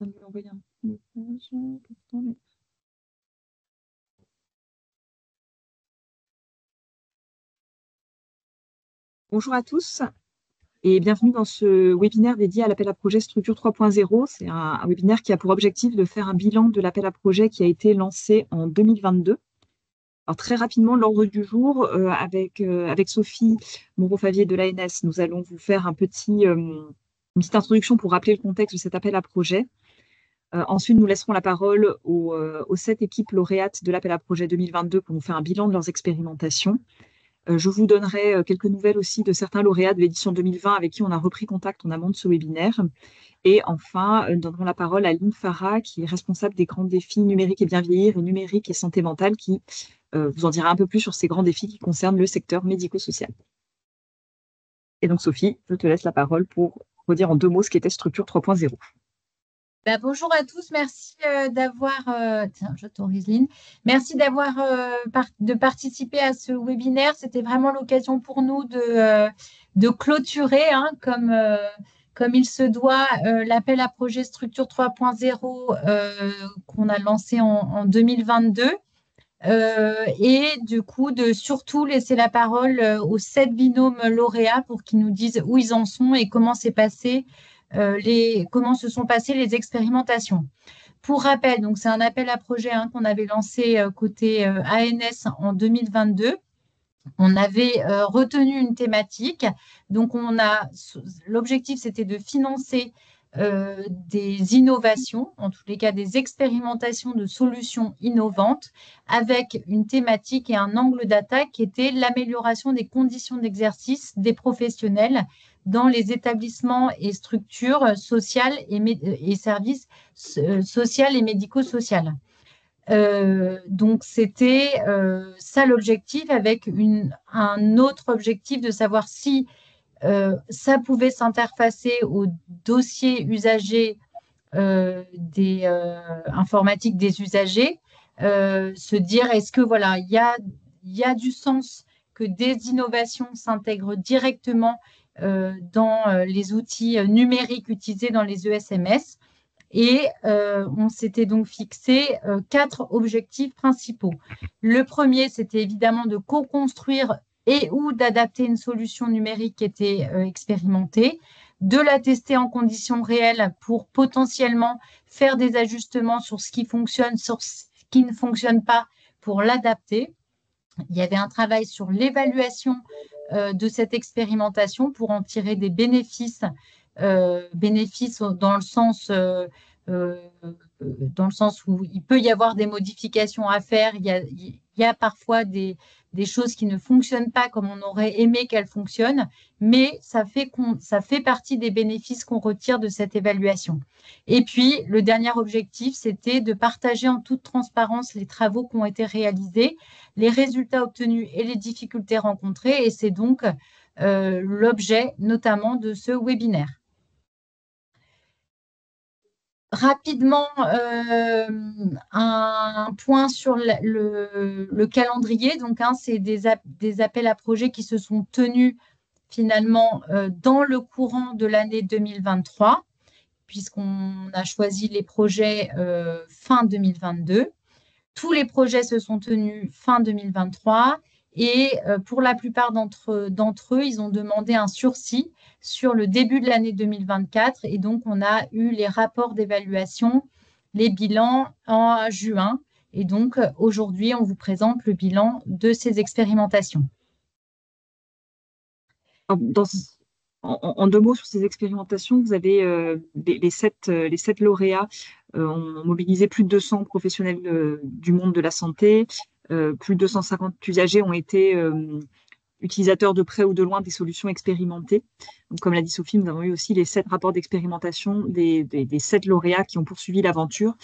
Je vais lui envoyer un petit message. Pourtant, mais- Bonjour à tous et bienvenue dans ce webinaire dédié à l'appel à projet Structure 3.0. C'est un webinaire qui a pour objectif de faire un bilan de l'appel à projet qui a été lancé en 2022. Alors très rapidement, l'ordre du jour, avec Sophie Moreau-Favier de l'ANS, nous allons vous faire une petite introduction pour rappeler le contexte de cet appel à projet. Ensuite, nous laisserons la parole aux 7 équipes lauréates de l'appel à projet 2022 pour nous faire un bilan de leurs expérimentations. Je vous donnerai quelques nouvelles aussi de certains lauréats de l'édition 2020 avec qui on a repris contact en amont de ce webinaire. Et enfin, nous donnerons la parole à Lynn Farah, qui est responsable des grands défis numériques et bien vieillir et numérique et santé mentale, qui vous en dira un peu plus sur ces grands défis qui concernent le secteur médico-social. Et donc, Sophie, je te laisse la parole pour redire en 2 mots ce qu'était Structure 3.0. Bonjour à tous, merci d'avoir, tiens, j'autorise Lynn, merci d'avoir de participer à ce webinaire. C'était vraiment l'occasion pour nous de clôturer, hein, comme il se doit, l'appel à projet Structure 3.0 qu'on a lancé en 2022. Et du coup, de surtout laisser la parole aux 7 binômes lauréats pour qu'ils nous disent où ils en sont et comment comment se sont passées les expérimentations. Pour rappel, donc c'est un appel à projet, hein, qu'on avait lancé côté ANS en 2022. On avait retenu une thématique. Donc, l'objectif, c'était de financer des innovations, en tous les cas des expérimentations de solutions innovantes, avec une thématique et un angle d'attaque qui était l'amélioration des conditions d'exercice des professionnels dans les établissements et structures sociales et services sociaux et médico-sociaux. Donc, c'était ça l'objectif, avec un autre objectif de savoir si ça pouvait s'interfacer au dossier usager des informatiques des usagers, se dire est-ce que voilà, il y a du sens que des innovations s'intègrent directement dans les outils numériques utilisés dans les ESMS. Et on s'était donc fixé 4 objectifs principaux. Le premier, c'était évidemment de co-construire et ou d'adapter une solution numérique qui était expérimentée, de la tester en conditions réelles pour potentiellement faire des ajustements sur ce qui fonctionne, sur ce qui ne fonctionne pas pour l'adapter. Il y avait un travail sur l'évaluation de cette expérimentation pour en tirer des bénéfices, bénéfices dans le sens où il peut y avoir des modifications à faire. Il y a parfois des choses qui ne fonctionnent pas comme on aurait aimé qu'elles fonctionnent, mais ça fait partie des bénéfices qu'on retire de cette évaluation. Et puis, le dernier objectif, c'était de partager en toute transparence les travaux qui ont été réalisés, les résultats obtenus et les difficultés rencontrées. Et c'est donc l'objet notamment de ce webinaire. Rapidement, un point sur le calendrier. Donc, hein, c'est des appels à projets qui se sont tenus finalement dans le courant de l'année 2023, puisqu'on a choisi les projets fin 2022. Tous les projets se sont tenus fin 2023 et pour la plupart d'entre eux, ils ont demandé un sursis sur le début de l'année 2024 et donc on a eu les rapports d'évaluation, les bilans en juin et donc aujourd'hui, on vous présente le bilan de ces expérimentations. En 2 mots sur ces expérimentations, vous avez les 7 lauréats ont mobilisé plus de 200 professionnels du monde de la santé. Plus de 250 usagers ont été utilisateurs de près ou de loin des solutions expérimentées. Donc, comme l'a dit Sophie, nous avons eu aussi les 7 rapports d'expérimentation des 7 lauréats qui ont poursuivi l'aventure.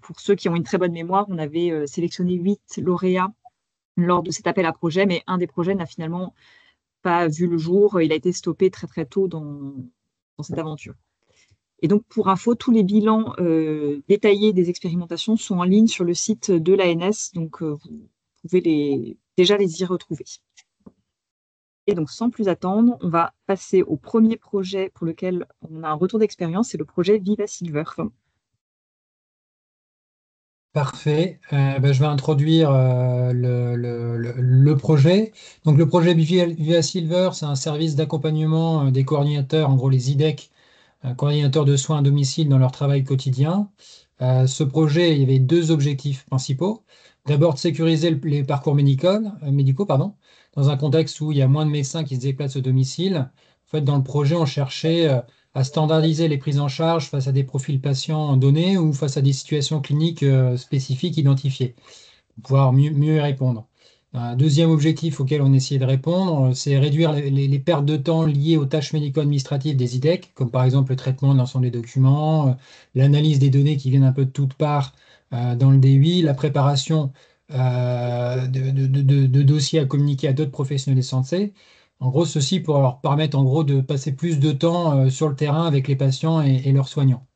Pour ceux qui ont une très bonne mémoire, on avait sélectionné 8 lauréats lors de cet appel à projet, mais un des projets n'a finalement pas vu le jour. Il a été stoppé très très tôt dans cette aventure. Et donc, pour info, tous les bilans détaillés des expérimentations sont en ligne sur le site de l'ANS, donc vous pouvez déjà les y retrouver. Et donc, sans plus attendre, on va passer au premier projet pour lequel on a un retour d'expérience, c'est le projet Viva Silver. Parfait. Je vais introduire le projet. Donc, le projet BVA Silver, c'est un service d'accompagnement des coordinateurs, en gros les IDEC, coordinateurs de soins à domicile dans leur travail quotidien. Ce projet, il y avait deux objectifs principaux. D'abord, de sécuriser les parcours médicaux, pardon, dans un contexte où il y a moins de médecins qui se déplacent au domicile. En fait, dans le projet, on cherchait à standardiser les prises en charge face à des profils patients donnés ou face à des situations cliniques spécifiques identifiées, pour pouvoir mieux y répondre. Un deuxième objectif auquel on essayait de répondre, c'est réduire les pertes de temps liées aux tâches médico-administratives des IDEC, comme par exemple le traitement de l'ensemble des documents, l'analyse des données qui viennent un peu de toutes parts dans le DUI, la préparation de dossiers à communiquer à d'autres professionnels de santé. En gros, ceci pour leur permettre en gros de passer plus de temps sur le terrain avec les patients et leurs soignants.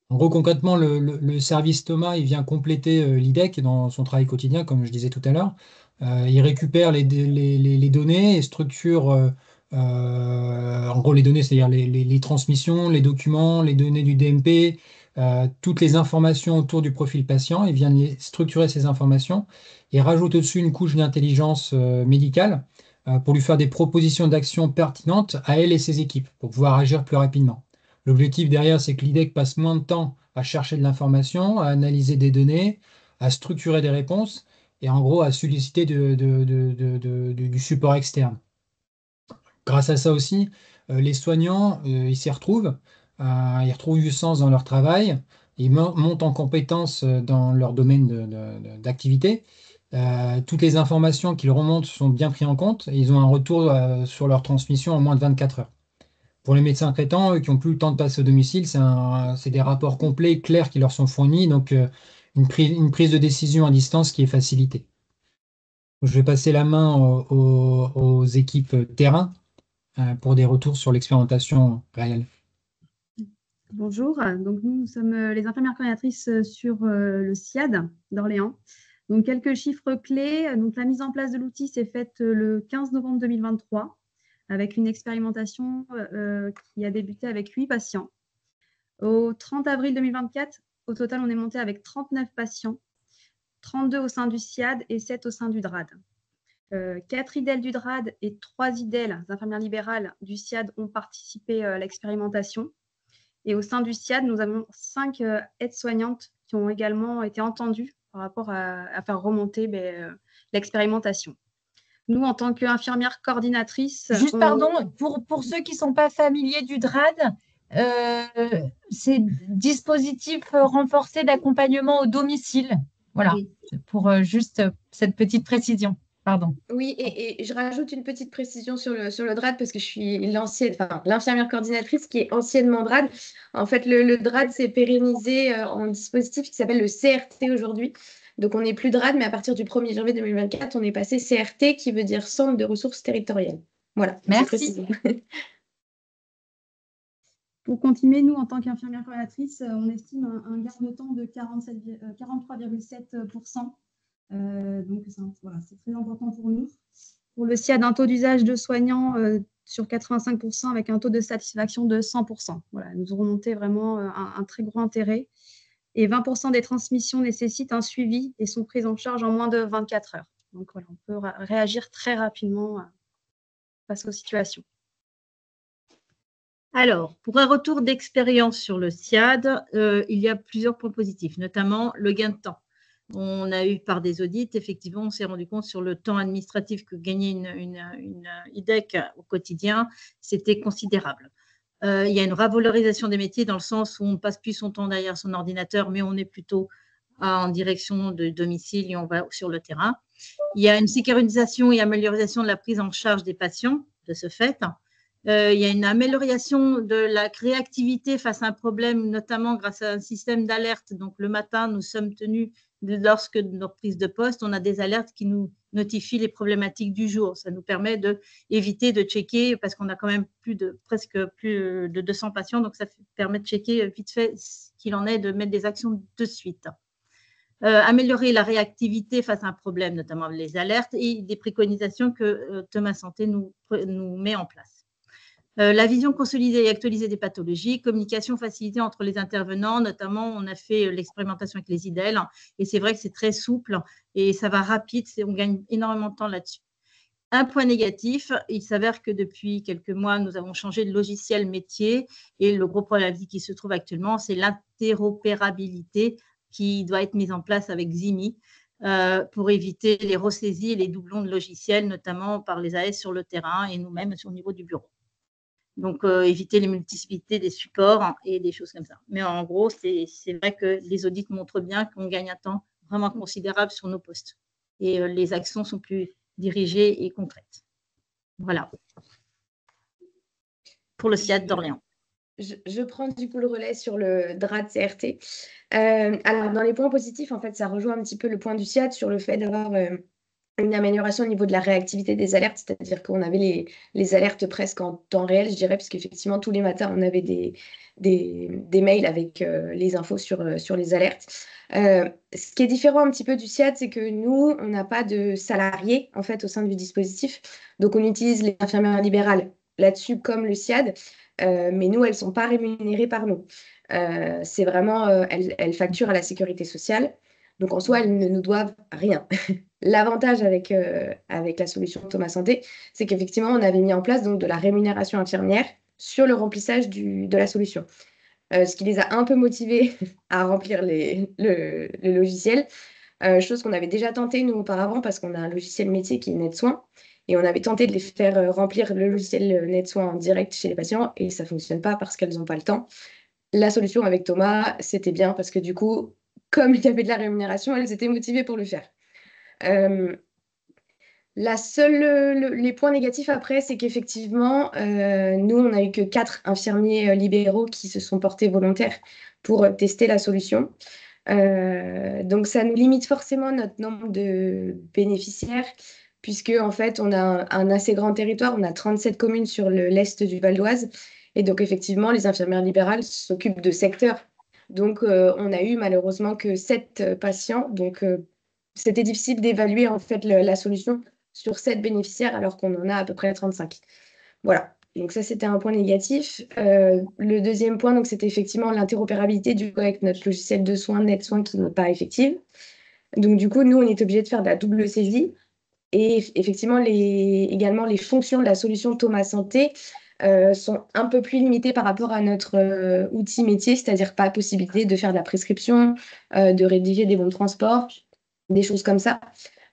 En gros, concrètement, le service Thomas, il vient compléter l'IDEC dans son travail quotidien, comme je disais tout à l'heure. Il récupère les données et structure, en gros, les données, c'est-à-dire les transmissions, les documents, les données du DMP, toutes les informations autour du profil patient. Il vient structurer ces informations et rajoute au-dessus une couche d'intelligence médicale pour lui faire des propositions d'action pertinentes à elle et ses équipes, pour pouvoir agir plus rapidement. L'objectif derrière, c'est que l'IDEC passe moins de temps à chercher de l'information, à analyser des données, à structurer des réponses et en gros à solliciter du support externe. Grâce à ça aussi, les soignants, ils s'y retrouvent, ils retrouvent du sens dans leur travail, ils montent en compétences dans leur domaine d'activité. Toutes les informations qu'ils remontent sont bien prises en compte et ils ont un retour sur leur transmission en moins de 24 heures. Pour les médecins traitants, eux, qui n'ont plus le temps de passer au domicile, c'est des rapports complets, clairs qui leur sont fournis, donc une prise de décision à distance qui est facilitée. Je vais passer la main aux équipes terrain pour des retours sur l'expérimentation réelle. Bonjour, donc nous sommes les infirmières coordinatrices sur le SIAD d'Orléans. Donc quelques chiffres clés. Donc la mise en place de l'outil s'est faite le 15 novembre 2023 avec une expérimentation qui a débuté avec 8 patients. Au 30 avril 2024, au total, on est monté avec 39 patients, 32 au sein du SIAD et 7 au sein du DRAD. 4 IDEL du DRAD et 3 IDEL, infirmières libérales du SIAD, ont participé à l'expérimentation. Et au sein du SIAD, nous avons 5 aides-soignantes qui ont également été entendues par rapport à faire remonter l'expérimentation. Nous, en tant qu'infirmières coordinatrices… Juste, pardon, pour ceux qui ne sont pas familiers du DRAD, c'est dispositif renforcé d'accompagnement au domicile. Voilà, oui. Pour juste cette petite précision. Pardon. Oui, et je rajoute une petite précision sur le DRAD parce que je suis l'infirmière coordinatrice qui est anciennement DRAD. En fait, le DRAD s'est pérennisé en dispositif qui s'appelle le CRT aujourd'hui. Donc, on n'est plus DRAD, mais à partir du 1er janvier 2024, on est passé CRT qui veut dire Centre de ressources territoriales. Voilà. Merci. Pour continuer, nous, en tant qu'infirmière coordinatrice, on estime un gain de temps de 43,7%. Donc, voilà, c'est très important pour nous. Pour le SIAD, un taux d'usage de soignants sur 85% avec un taux de satisfaction de 100%. Voilà, nous aurons monté vraiment un très gros intérêt. Et 20% des transmissions nécessitent un suivi et sont prises en charge en moins de 24 heures. Donc, voilà, on peut réagir très rapidement face aux situations. Alors, pour un retour d'expérience sur le SIAD, il y a plusieurs points positifs, notamment le gain de temps. On a eu par des audits, effectivement, on s'est rendu compte sur le temps administratif que gagnait une IDEC au quotidien, c'était considérable. Il y a une revalorisation des métiers dans le sens où on ne passe plus son temps derrière son ordinateur, mais on est plutôt en direction de domicile et on va sur le terrain. Il y a une sécurisation et amélioration de la prise en charge des patients de ce fait. Il y a une amélioration de la réactivité face à un problème, notamment grâce à un système d'alerte. Donc, le matin, nous sommes tenus, lorsque notre prise de poste, on a des alertes qui nous notifient les problématiques du jour. Ça nous permet d'éviter de checker, parce qu'on a quand même presque plus de 200 patients, donc ça permet de checker vite fait ce qu'il en est, de mettre des actions de suite. Améliorer la réactivité face à un problème, notamment les alertes et des préconisations que Thomas Santé nous met en place. La vision consolidée et actualisée des pathologies, communication facilitée entre les intervenants, notamment on a fait l'expérimentation avec les IDEL et c'est vrai que c'est très souple et ça va rapide, on gagne énormément de temps là-dessus. Un point négatif, il s'avère que depuis quelques mois, nous avons changé de logiciel métier et le gros problème qui se trouve actuellement, c'est l'interopérabilité qui doit être mise en place avec Zimi pour éviter les ressaisies et les doublons de logiciels, notamment par les AS sur le terrain et nous-mêmes au niveau du bureau. Donc, éviter les multiplicités des supports et des choses comme ça. Mais en gros, c'est vrai que les audits montrent bien qu'on gagne un temps vraiment considérable sur nos postes. Et les actions sont plus dirigées et concrètes. Voilà. Pour le SIAD d'Orléans. Je prends du coup le relais sur le DRAD CRT. Alors, dans les points positifs, en fait, ça rejoint un petit peu le point du SIAD sur le fait d'avoir une amélioration au niveau de la réactivité des alertes, c'est-à-dire qu'on avait les alertes presque en temps réel, je dirais, puisqu'effectivement, tous les matins, on avait des mails avec les infos sur les alertes. Ce qui est différent un petit peu du SIAD, c'est que nous, on n'a pas de salariés, en fait, au sein du dispositif. Donc, on utilise les infirmières libérales là-dessus comme le SIAD, mais nous, elles ne sont pas rémunérées par nous. C'est vraiment, elles facturent à la sécurité sociale. Donc, en soi, elles ne nous doivent rien. L'avantage avec la solution Thomas Santé, c'est qu'effectivement, on avait mis en place donc, de la rémunération infirmière sur le remplissage de la solution. Ce qui les a un peu motivés à remplir le logiciel, chose qu'on avait déjà tenté, nous, auparavant, parce qu'on a un logiciel métier qui est NetSoin, et on avait tenté de les faire remplir le logiciel NetSoin en direct chez les patients, et ça ne fonctionne pas parce qu'elles n'ont pas le temps. La solution avec Thomas, c'était bien, parce que du coup, comme il y avait de la rémunération, elles étaient motivées pour le faire. Les points négatifs après, c'est qu'effectivement, nous, on n'a eu que 4 infirmiers libéraux qui se sont portés volontaires pour tester la solution. Donc, ça nous limite forcément notre nombre de bénéficiaires, puisque en fait, on a un assez grand territoire, on a 37 communes sur l'est du Val d'Oise, et donc effectivement, les infirmières libérales s'occupent de secteurs. Donc, on a eu malheureusement que 7 patients, donc c'était difficile d'évaluer en fait la solution sur 7 bénéficiaires alors qu'on en a à peu près 35. Voilà, donc ça c'était un point négatif. Le deuxième point, donc c'était effectivement l'interopérabilité du coup avec notre logiciel de soins NetSoin qui n'est pas effective. Donc du coup, nous on est obligé de faire de la double saisie et effectivement également les fonctions de la solution Thomas Santé sont un peu plus limitées par rapport à notre outil métier, c'est-à-dire pas possibilité de faire de la prescription, de rédiger des bons de transport, des choses comme ça.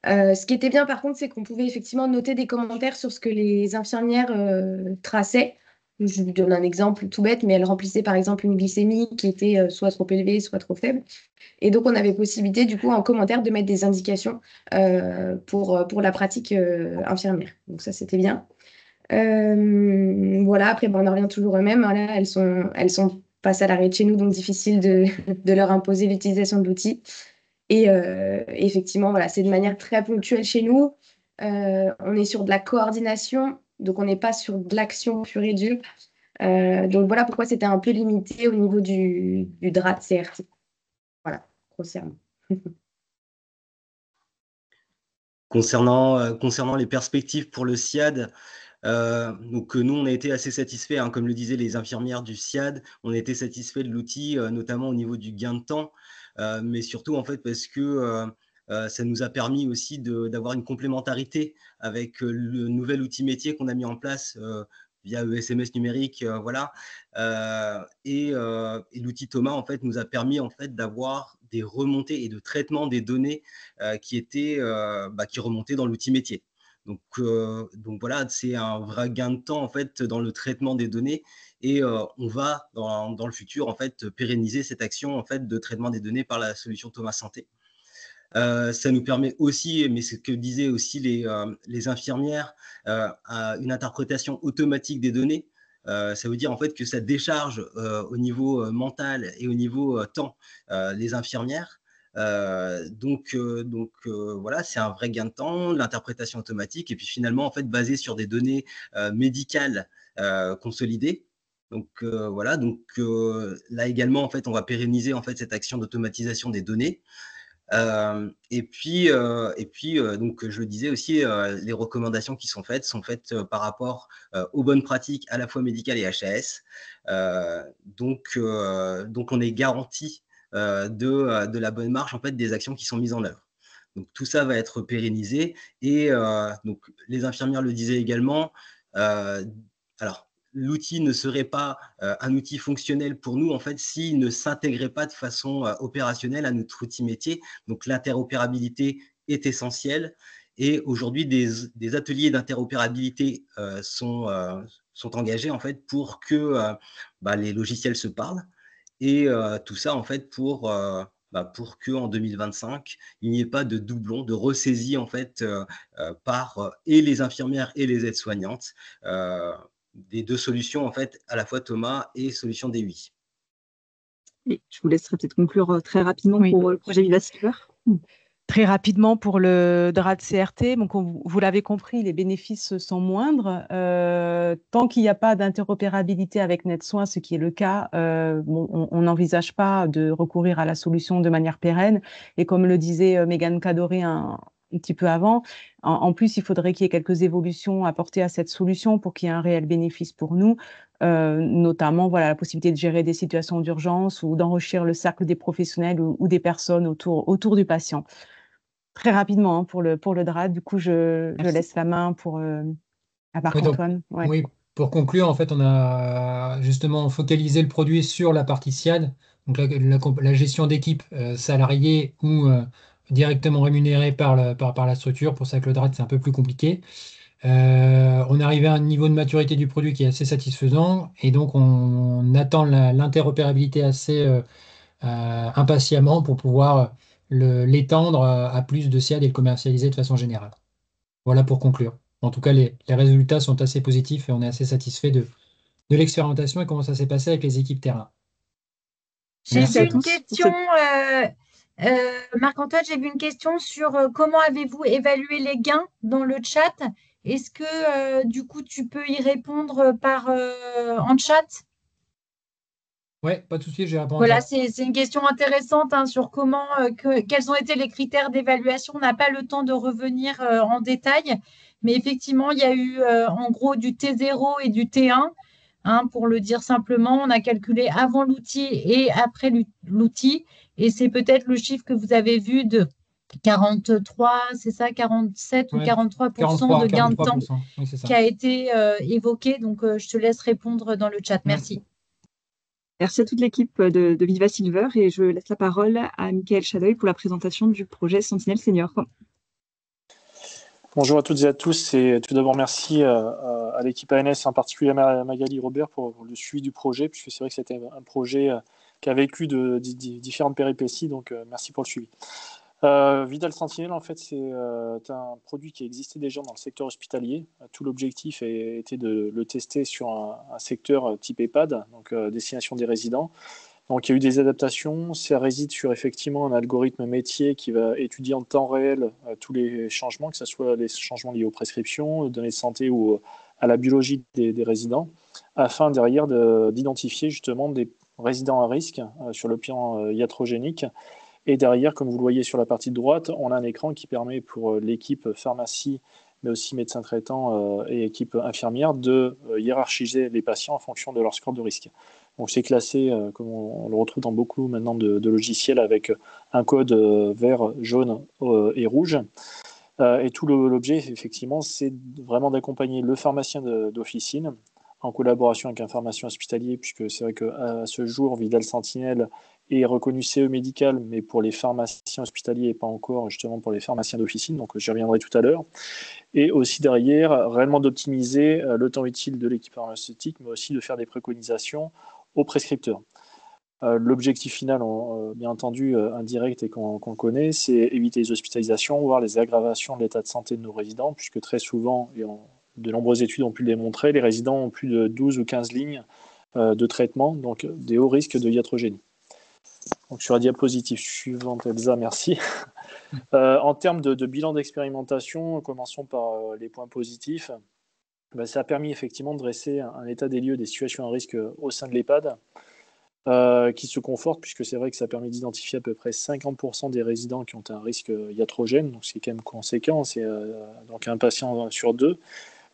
Ce qui était bien, par contre, c'est qu'on pouvait effectivement noter des commentaires sur ce que les infirmières traçaient. Je vous donne un exemple tout bête, mais elles remplissaient par exemple une glycémie qui était soit trop élevée, soit trop faible. Et donc, on avait possibilité, du coup, en commentaire, de mettre des indications pour la pratique infirmière. Donc, ça, c'était bien. Voilà, après, on en revient toujours au même. Là, elles sont passées à l'arrêt de chez nous, donc difficile de leur imposer l'utilisation de l'outil. Et effectivement, voilà, c'est de manière très ponctuelle chez nous. On est sur de la coordination, donc on n'est pas sur de l'action pure et dure. Donc voilà pourquoi c'était un peu limité au niveau du DRAD CRT. Voilà, grossièrement. Concernant les perspectives pour le SIAD, donc nous, on a été assez satisfaits, hein, comme le disaient les infirmières du SIAD, on a été satisfaits de l'outil, notamment au niveau du gain de temps, mais surtout en fait parce que ça nous a permis aussi d'avoir une complémentarité avec le nouvel outil métier qu'on a mis en place via le SMS numérique, voilà. Et l'outil Thomas en fait nous a permis en fait d'avoir des remontées et de traitement des données qui remontaient dans l'outil métier. Donc voilà, c'est un vrai gain de temps en fait dans le traitement des données et on va dans le futur en fait pérenniser cette action en fait de traitement des données par la solution Thomas Santé. Ça nous permet aussi, mais c'est ce que disaient aussi les infirmières, une interprétation automatique des données. Ça veut dire en fait que ça décharge au niveau mental et au niveau temps les infirmières. Donc voilà, c'est un vrai gain de temps, l'interprétation automatique, et puis finalement en fait basée sur des données médicales consolidées. Donc voilà, donc là également en fait on va pérenniser en fait cette action d'automatisation des données. Donc, je le disais aussi, les recommandations qui sont faites par rapport aux bonnes pratiques à la fois médicales et HAS. Donc, on est garanti de la bonne marche en fait, des actions qui sont mises en œuvre. Donc, tout ça va être pérennisé. Et donc, les infirmières le disaient également. Alors, l'outil ne serait pas un outil fonctionnel pour nous, en fait, s'il ne s'intégrait pas de façon opérationnelle à notre outil métier. Donc, l'interopérabilité est essentielle. Et aujourd'hui, des ateliers d'interopérabilité sont engagés, en fait, pour que les logiciels se parlent. Et tout ça, en fait, pour qu'en 2025, il n'y ait pas de doublon, de ressaisie, en fait, par et les infirmières et les aides-soignantes. Des deux solutions, en fait, à la fois Thomas et solution D8. Et je vous laisserai peut-être conclure très rapidement pour le projet Viva Silver. Très rapidement pour le DRAD CRT, donc vous l'avez compris, les bénéfices sont moindres. Tant qu'il n'y a pas d'interopérabilité avec NetSoin, ce qui est le cas, on n'envisage pas de recourir à la solution de manière pérenne. Et comme le disait Mégane Kadoré un petit peu avant, en plus, il faudrait qu'il y ait quelques évolutions apportées à cette solution pour qu'il y ait un réel bénéfice pour nous. Notamment la possibilité de gérer des situations d'urgence ou d'enrichir le cercle des professionnels ou des personnes autour du patient. Très rapidement pour le DRAD, du coup, je laisse la main à Marc-Antoine. Oui, pour conclure, en fait, on a justement focalisé le produit sur la partie SIAD, donc la gestion d'équipe salariée ou directement rémunérée par la structure. Pour ça que le DRAD, c'est un peu plus compliqué. On est arrivé à un niveau de maturité du produit qui est assez satisfaisant et donc on attend l'interopérabilité assez impatiemment pour pouvoir l'étendre à plus de SIAD et le commercialiser de façon générale. Voilà pour conclure. En tout cas, les résultats sont assez positifs et on est assez satisfait de l'expérimentation et comment ça s'est passé avec les équipes terrain. J'ai vu une question, Marc-Antoine, j'ai vu une question sur comment avez-vous évalué les gains dans le chat. Est-ce que du coup tu peux y répondre en chat? Oui, pas de souci, je vais répondre. Voilà, c'est une question intéressante sur comment, quels ont été les critères d'évaluation. On n'a pas le temps de revenir en détail, mais effectivement, il y a eu en gros du T0 et du T1. Pour le dire simplement, on a calculé avant l'outil et après l'outil, et c'est peut-être le chiffre que vous avez vu de 43, c'est ça, 47 ou 43% de gain de temps oui, qui a été évoqué. Donc, je te laisse répondre dans le chat. Merci. Merci à toute l'équipe de Viva Silver et je laisse la parole à Michael Chadoy pour la présentation du projet Sentinelle Senior. Bonjour à toutes et à tous et tout d'abord merci à l'équipe ANS, en particulier à Magali Robert pour le suivi du projet, puisque c'est vrai que c'était un projet qui a vécu de différentes péripéties, donc merci pour le suivi. Vidal Sentinel, en fait, c'est un produit qui existait déjà dans le secteur hospitalier. Tout l'objectif était de le tester sur un secteur type EHPAD, donc destination des résidents. Donc, il y a eu des adaptations. Ça réside sur effectivement un algorithme métier qui va étudier en temps réel tous les changements, que ce soit les changements liés aux prescriptions, aux données de santé ou à la biologie des résidents, afin derrière d'identifier justement des résidents à risque sur le plan iatrogénique. Et derrière, comme vous le voyez sur la partie de droite, on a un écran qui permet pour l'équipe pharmacie, mais aussi médecin traitant et équipe infirmière, de hiérarchiser les patients en fonction de leur score de risque. Donc c'est classé, comme on le retrouve dans beaucoup maintenant de logiciels, avec un code vert, jaune et rouge. Et tout l'objet, effectivement, c'est vraiment d'accompagner le pharmacien d'officine en collaboration avec un pharmacien hospitalier, puisque c'est vrai qu'à ce jour, Vidal Sentinel est reconnu CE médical, mais pour les pharmaciens hospitaliers et pas encore justement pour les pharmaciens d'officine, donc j'y reviendrai tout à l'heure. Et aussi derrière, réellement d'optimiser le temps utile de l'équipe pharmaceutique, mais aussi de faire des préconisations aux prescripteurs. L'objectif final, bien entendu, indirect et qu'on connaît, c'est éviter les hospitalisations, voire les aggravations de l'état de santé de nos résidents, puisque très souvent, et de nombreuses études ont pu le démontrer, les résidents ont plus de 12 ou 15 lignes de traitement, donc des hauts risques de iatrogénie. Donc sur la diapositive suivante, Elsa, merci. En termes de bilan d'expérimentation, commençons par les points positifs. Ça a permis effectivement de dresser un état des lieux des situations à risque au sein de l'EHPAD. qui se conforte, puisque c'est vrai que ça permet d'identifier à peu près 50% des résidents qui ont un risque iatrogène, donc c'est quand même conséquent, c'est donc un patient sur 2.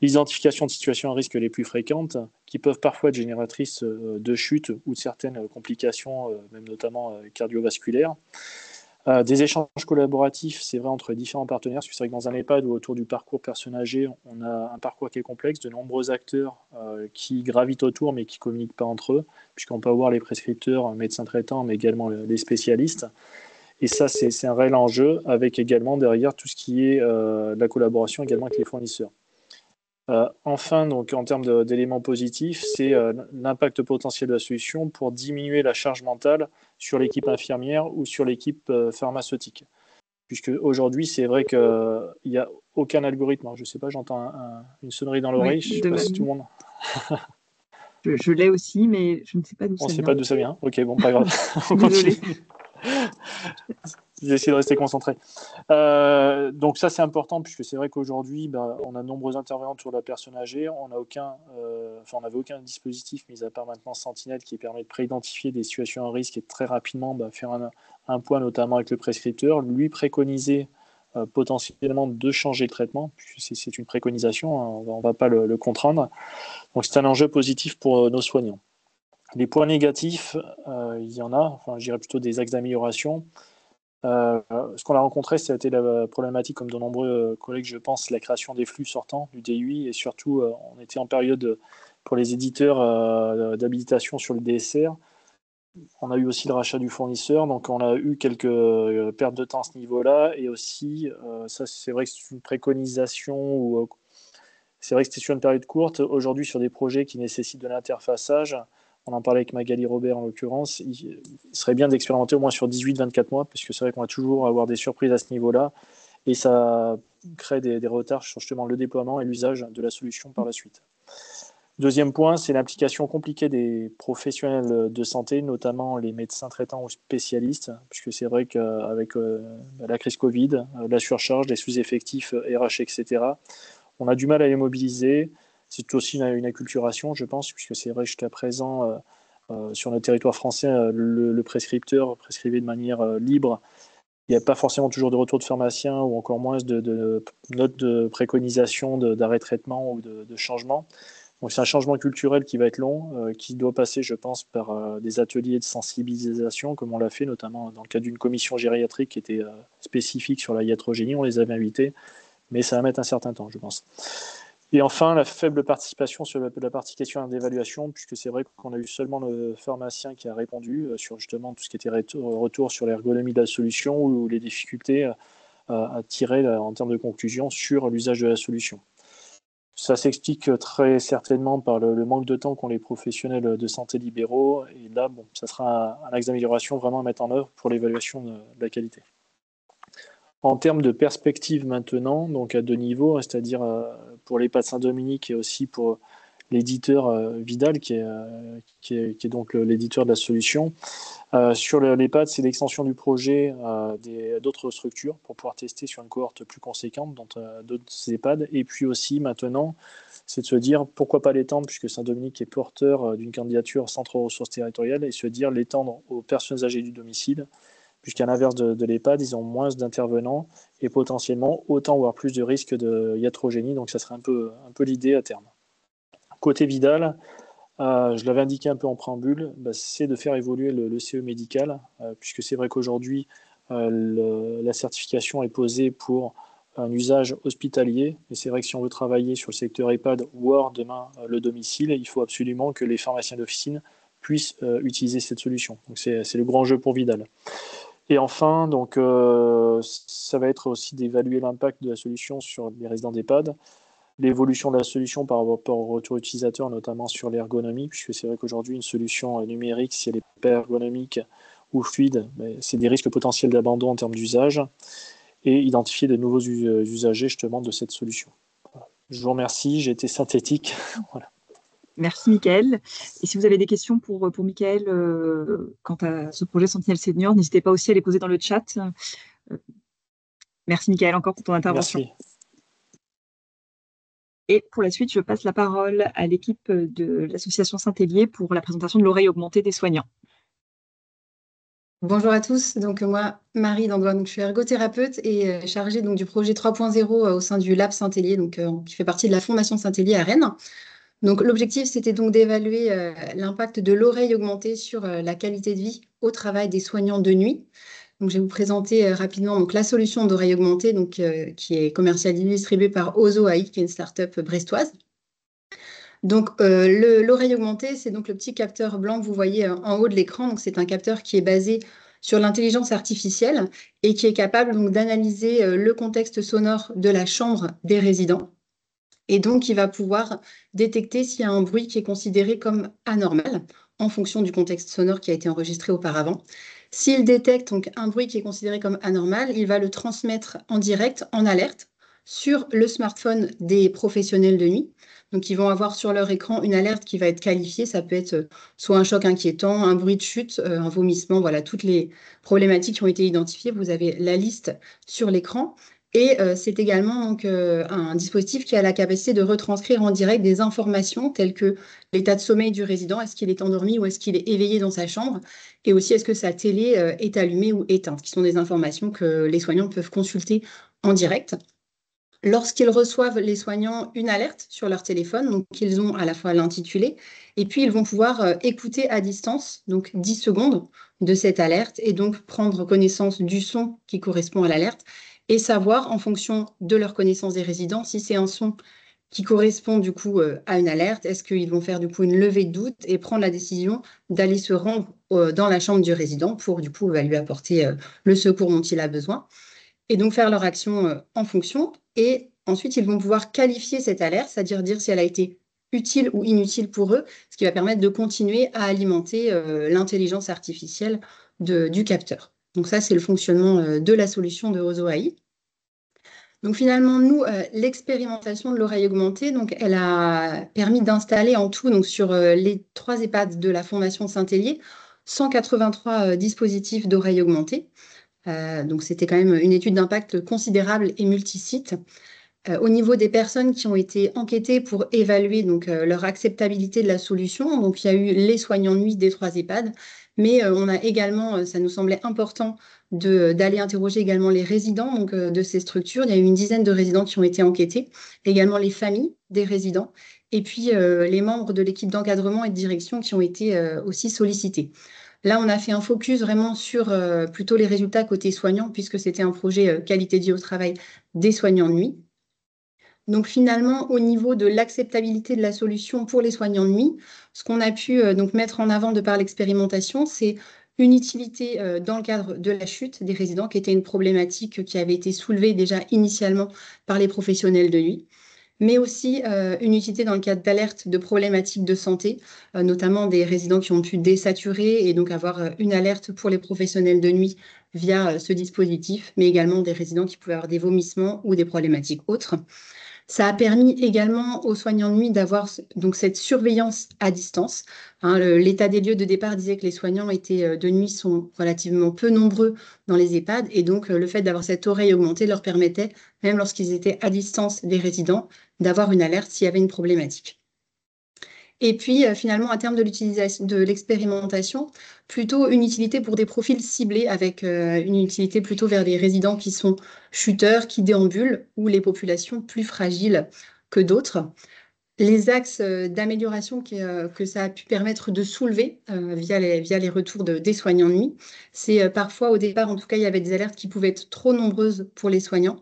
L'identification de situations à risque les plus fréquentes, qui peuvent parfois être génératrices de chutes ou de certaines complications, même notamment cardiovasculaires. Des échanges collaboratifs, c'est vrai, entre les différents partenaires, parce que c'est vrai que dans un EHPAD ou autour du parcours personne âgée, on a un parcours qui est complexe, de nombreux acteurs qui gravitent autour mais qui ne communiquent pas entre eux, puisqu'on peut avoir les prescripteurs, médecins traitants, mais également les spécialistes. Et ça, c'est un réel enjeu, avec également derrière tout ce qui est la collaboration également avec les fournisseurs. Enfin, donc, en termes d'éléments positifs, c'est l'impact potentiel de la solution pour diminuer la charge mentale sur l'équipe infirmière ou sur l'équipe pharmaceutique. Puisque aujourd'hui, c'est vrai qu'il n'y a aucun algorithme. Alors, je ne sais pas, j'entends une sonnerie dans l'oreille. Oui, je ne sais pas si tout le monde. Je l'ai aussi, mais je ne sais pas d'où ça vient. On ne sait pas d'où ça vient. Ok, bon, pas grave. On Désolée. continue. J'ai essayé de rester concentré. Donc ça, c'est important, puisque c'est vrai qu'aujourd'hui, on a de nombreux intervenants sur la personne âgée. On n'avait aucun dispositif, mis à part maintenant Sentinelle, qui permet de préidentifier des situations à risque et de très rapidement faire un point, notamment avec le prescripteur, lui préconiser potentiellement de changer le traitement, puisque c'est une préconisation, hein, on ne va pas le contraindre. Donc c'est un enjeu positif pour nos soignants. Les points négatifs, il y en a, je dirais plutôt des axes d'amélioration. Ce qu'on a rencontré, c'était la problématique, comme de nombreux collègues, je pense, la création des flux sortants du DUI, et surtout, on était en période pour les éditeurs d'habilitation sur le DSR. On a eu aussi le rachat du fournisseur, donc on a eu quelques pertes de temps à ce niveau-là, et aussi, ça c'est vrai que c'est une préconisation, c'est vrai que c'était sur une période courte. Aujourd'hui, sur des projets qui nécessitent de l'interfaçage, on en parlait avec Magali Robert en l'occurrence, il serait bien d'expérimenter au moins sur 18-24 mois, parce que c'est vrai qu'on va toujours avoir des surprises à ce niveau-là, et ça crée des retards sur justement le déploiement et l'usage de la solution par la suite. Deuxième point, c'est l'implication compliquée des professionnels de santé, notamment les médecins traitants ou spécialistes, puisque c'est vrai qu'avec la crise Covid, la surcharge, les sous-effectifs RH, etc., on a du mal à les mobiliser. C'est aussi une acculturation, je pense, puisque c'est vrai jusqu'à présent, sur notre territoire français, le prescripteur prescrivait de manière libre. Il n'y a pas forcément toujours de retour de pharmacien ou encore moins de notes de préconisation d'arrêt de traitement ou de changement. Donc c'est un changement culturel qui va être long, qui doit passer, je pense, par des ateliers de sensibilisation, comme on l'a fait notamment dans le cadre d'une commission gériatrique qui était spécifique sur la iatrogénie. On les avait invités, mais ça va mettre un certain temps, je pense. Et enfin, la faible participation sur la partie question d'évaluation, puisque c'est vrai qu'on a eu seulement le pharmacien qui a répondu sur justement tout ce qui était retour sur l'ergonomie de la solution ou les difficultés à tirer en termes de conclusion sur l'usage de la solution. Ça s'explique très certainement par le manque de temps qu'ont les professionnels de santé libéraux. Et là, ça sera un axe d'amélioration vraiment à mettre en œuvre pour l'évaluation de la qualité. En termes de perspective maintenant, donc à 2 niveaux, c'est-à-dire pour l'EHPAD Saint-Dominique et aussi pour l'éditeur Vidal, qui est donc l'éditeur de la solution. Sur l'EHPAD, c'est l'extension du projet d'autres structures pour pouvoir tester sur une cohorte plus conséquente dans d'autres EHPAD. Et puis aussi maintenant, c'est de se dire pourquoi pas l'étendre, puisque Saint-Dominique est porteur d'une candidature centre ressources territoriales, et se dire l'étendre aux personnes âgées du domicile, puisqu'à l'inverse de l'EHPAD, ils ont moins d'intervenants et potentiellement autant voire plus de risques de iatrogénie. Donc ça serait un peu l'idée à terme. Côté Vidal, je l'avais indiqué un peu en préambule, c'est de faire évoluer le CE médical, puisque c'est vrai qu'aujourd'hui, la certification est posée pour un usage hospitalier. Et c'est vrai que si on veut travailler sur le secteur EHPAD, voire demain le domicile, il faut absolument que les pharmaciens d'officine puissent utiliser cette solution. Donc c'est le grand jeu pour Vidal. Et enfin, donc, ça va être aussi d'évaluer l'impact de la solution sur les résidents d'EHPAD, l'évolution de la solution par rapport au retour utilisateur, notamment sur l'ergonomie, puisque c'est vrai qu'aujourd'hui, une solution numérique, si elle n'est pas ergonomique ou fluide, c'est des risques potentiels d'abandon en termes d'usage, et identifier de nouveaux usagers justement de cette solution. Je vous remercie, j'ai été synthétique. Voilà. Merci Mickaël. Et si vous avez des questions pour Mickaël quant à ce projet Sentinelle Senior, n'hésitez pas aussi à les poser dans le chat. Merci Mickaël encore pour ton intervention. Merci. Et pour la suite, je passe la parole à l'équipe de l'association Saint-Hélier pour la présentation de l'oreille augmentée des soignants. Bonjour à tous, donc moi, Marie Dandois, donc je suis ergothérapeute et chargée donc, du projet 3.0 au sein du Lab Saint-Hélier, donc qui fait partie de la Fondation Saint-Hélier à Rennes. Donc l'objectif, c'était donc d'évaluer l'impact de l'oreille augmentée sur la qualité de vie au travail des soignants de nuit. Donc je vais vous présenter rapidement donc, la solution d'oreille augmentée donc, qui est commercialisée et distribuée par Ozo AI, qui est une start-up brestoise. Donc, l'oreille augmentée, c'est donc le petit capteur blanc que vous voyez en haut de l'écran. Donc, c'est un capteur qui est basé sur l'intelligence artificielle et qui est capable donc d'analyser le contexte sonore de la chambre des résidents. Et donc, il va pouvoir détecter s'il y a un bruit qui est considéré comme anormal en fonction du contexte sonore qui a été enregistré auparavant. S'il détecte donc un bruit qui est considéré comme anormal, il va le transmettre en direct, en alerte, sur le smartphone des professionnels de nuit. Donc, ils vont avoir sur leur écran une alerte qui va être qualifiée. Ça peut être soit un choc inquiétant, un bruit de chute, un vomissement. Voilà, toutes les problématiques qui ont été identifiées. Vous avez la liste sur l'écran. Et c'est également donc, un dispositif qui a la capacité de retranscrire en direct des informations telles que l'état de sommeil du résident, est-ce qu'il est endormi ou est-ce qu'il est éveillé dans sa chambre, et aussi est-ce que sa télé est allumée ou éteinte, qui sont des informations que les soignants peuvent consulter en direct. Lorsqu'ils reçoivent, les soignants, une alerte sur leur téléphone, donc ils ont à la fois l'intitulé, et puis ils vont pouvoir écouter à distance, donc 10 secondes de cette alerte, et donc prendre connaissance du son qui correspond à l'alerte, et savoir, en fonction de leur connaissance des résidents, si c'est un son qui correspond du coup à une alerte, est-ce qu'ils vont faire du coup une levée de doute et prendre la décision d'aller se rendre dans la chambre du résident pour du coup lui apporter le secours dont il a besoin, et donc faire leur action en fonction. Et ensuite, ils vont pouvoir qualifier cette alerte, c'est-à-dire dire si elle a été utile ou inutile pour eux, ce qui va permettre de continuer à alimenter l'intelligence artificielle du capteur. Donc ça, c'est le fonctionnement de la solution de Ozo AI. Donc finalement, nous, l'expérimentation de l'oreille augmentée, donc, elle a permis d'installer en tout, donc, sur les 3 EHPAD de la Fondation Saint-Hélier, 183 dispositifs d'oreille augmentée. Donc c'était quand même une étude d'impact considérable et multisite. Au niveau des personnes qui ont été enquêtées pour évaluer donc, leur acceptabilité de la solution, donc il y a eu les soignants de nuit des 3 EHPAD, mais on a également, ça nous semblait important d'aller interroger également les résidents donc, de ces structures. Il y a eu une dizaine de résidents qui ont été enquêtés, également les familles des résidents, et puis les membres de l'équipe d'encadrement et de direction qui ont été aussi sollicités. Là, on a fait un focus vraiment sur plutôt les résultats côté soignants, puisque c'était un projet qualité de vie au travail des soignants de nuit. Donc finalement, au niveau de l'acceptabilité de la solution pour les soignants de nuit, ce qu'on a pu donc mettre en avant de par l'expérimentation, c'est une utilité dans le cadre de la chute des résidents, qui était une problématique qui avait été soulevée déjà initialement par les professionnels de nuit, mais aussi une utilité dans le cadre d'alerte de problématiques de santé, notamment des résidents qui ont pu désaturer et donc avoir une alerte pour les professionnels de nuit via ce dispositif, mais également des résidents qui pouvaient avoir des vomissements ou des problématiques autres. Ça a permis également aux soignants de nuit d'avoir donc cette surveillance à distance. L'état des lieux de départ disait que les soignants de nuit sont relativement peu nombreux dans les EHPAD, et donc le fait d'avoir cette oreille augmentée leur permettait, même lorsqu'ils étaient à distance des résidents, d'avoir une alerte s'il y avait une problématique. Et puis, finalement, à terme de l'utilisation de l'expérimentation, plutôt une utilité pour des profils ciblés, avec une utilité plutôt vers les résidents qui sont chuteurs, qui déambulent, ou les populations plus fragiles que d'autres. Les axes d'amélioration que ça a pu permettre de soulever via les retours des soignants de nuit, c'est parfois, au départ, en tout cas, il y avait des alertes qui pouvaient être trop nombreuses pour les soignants.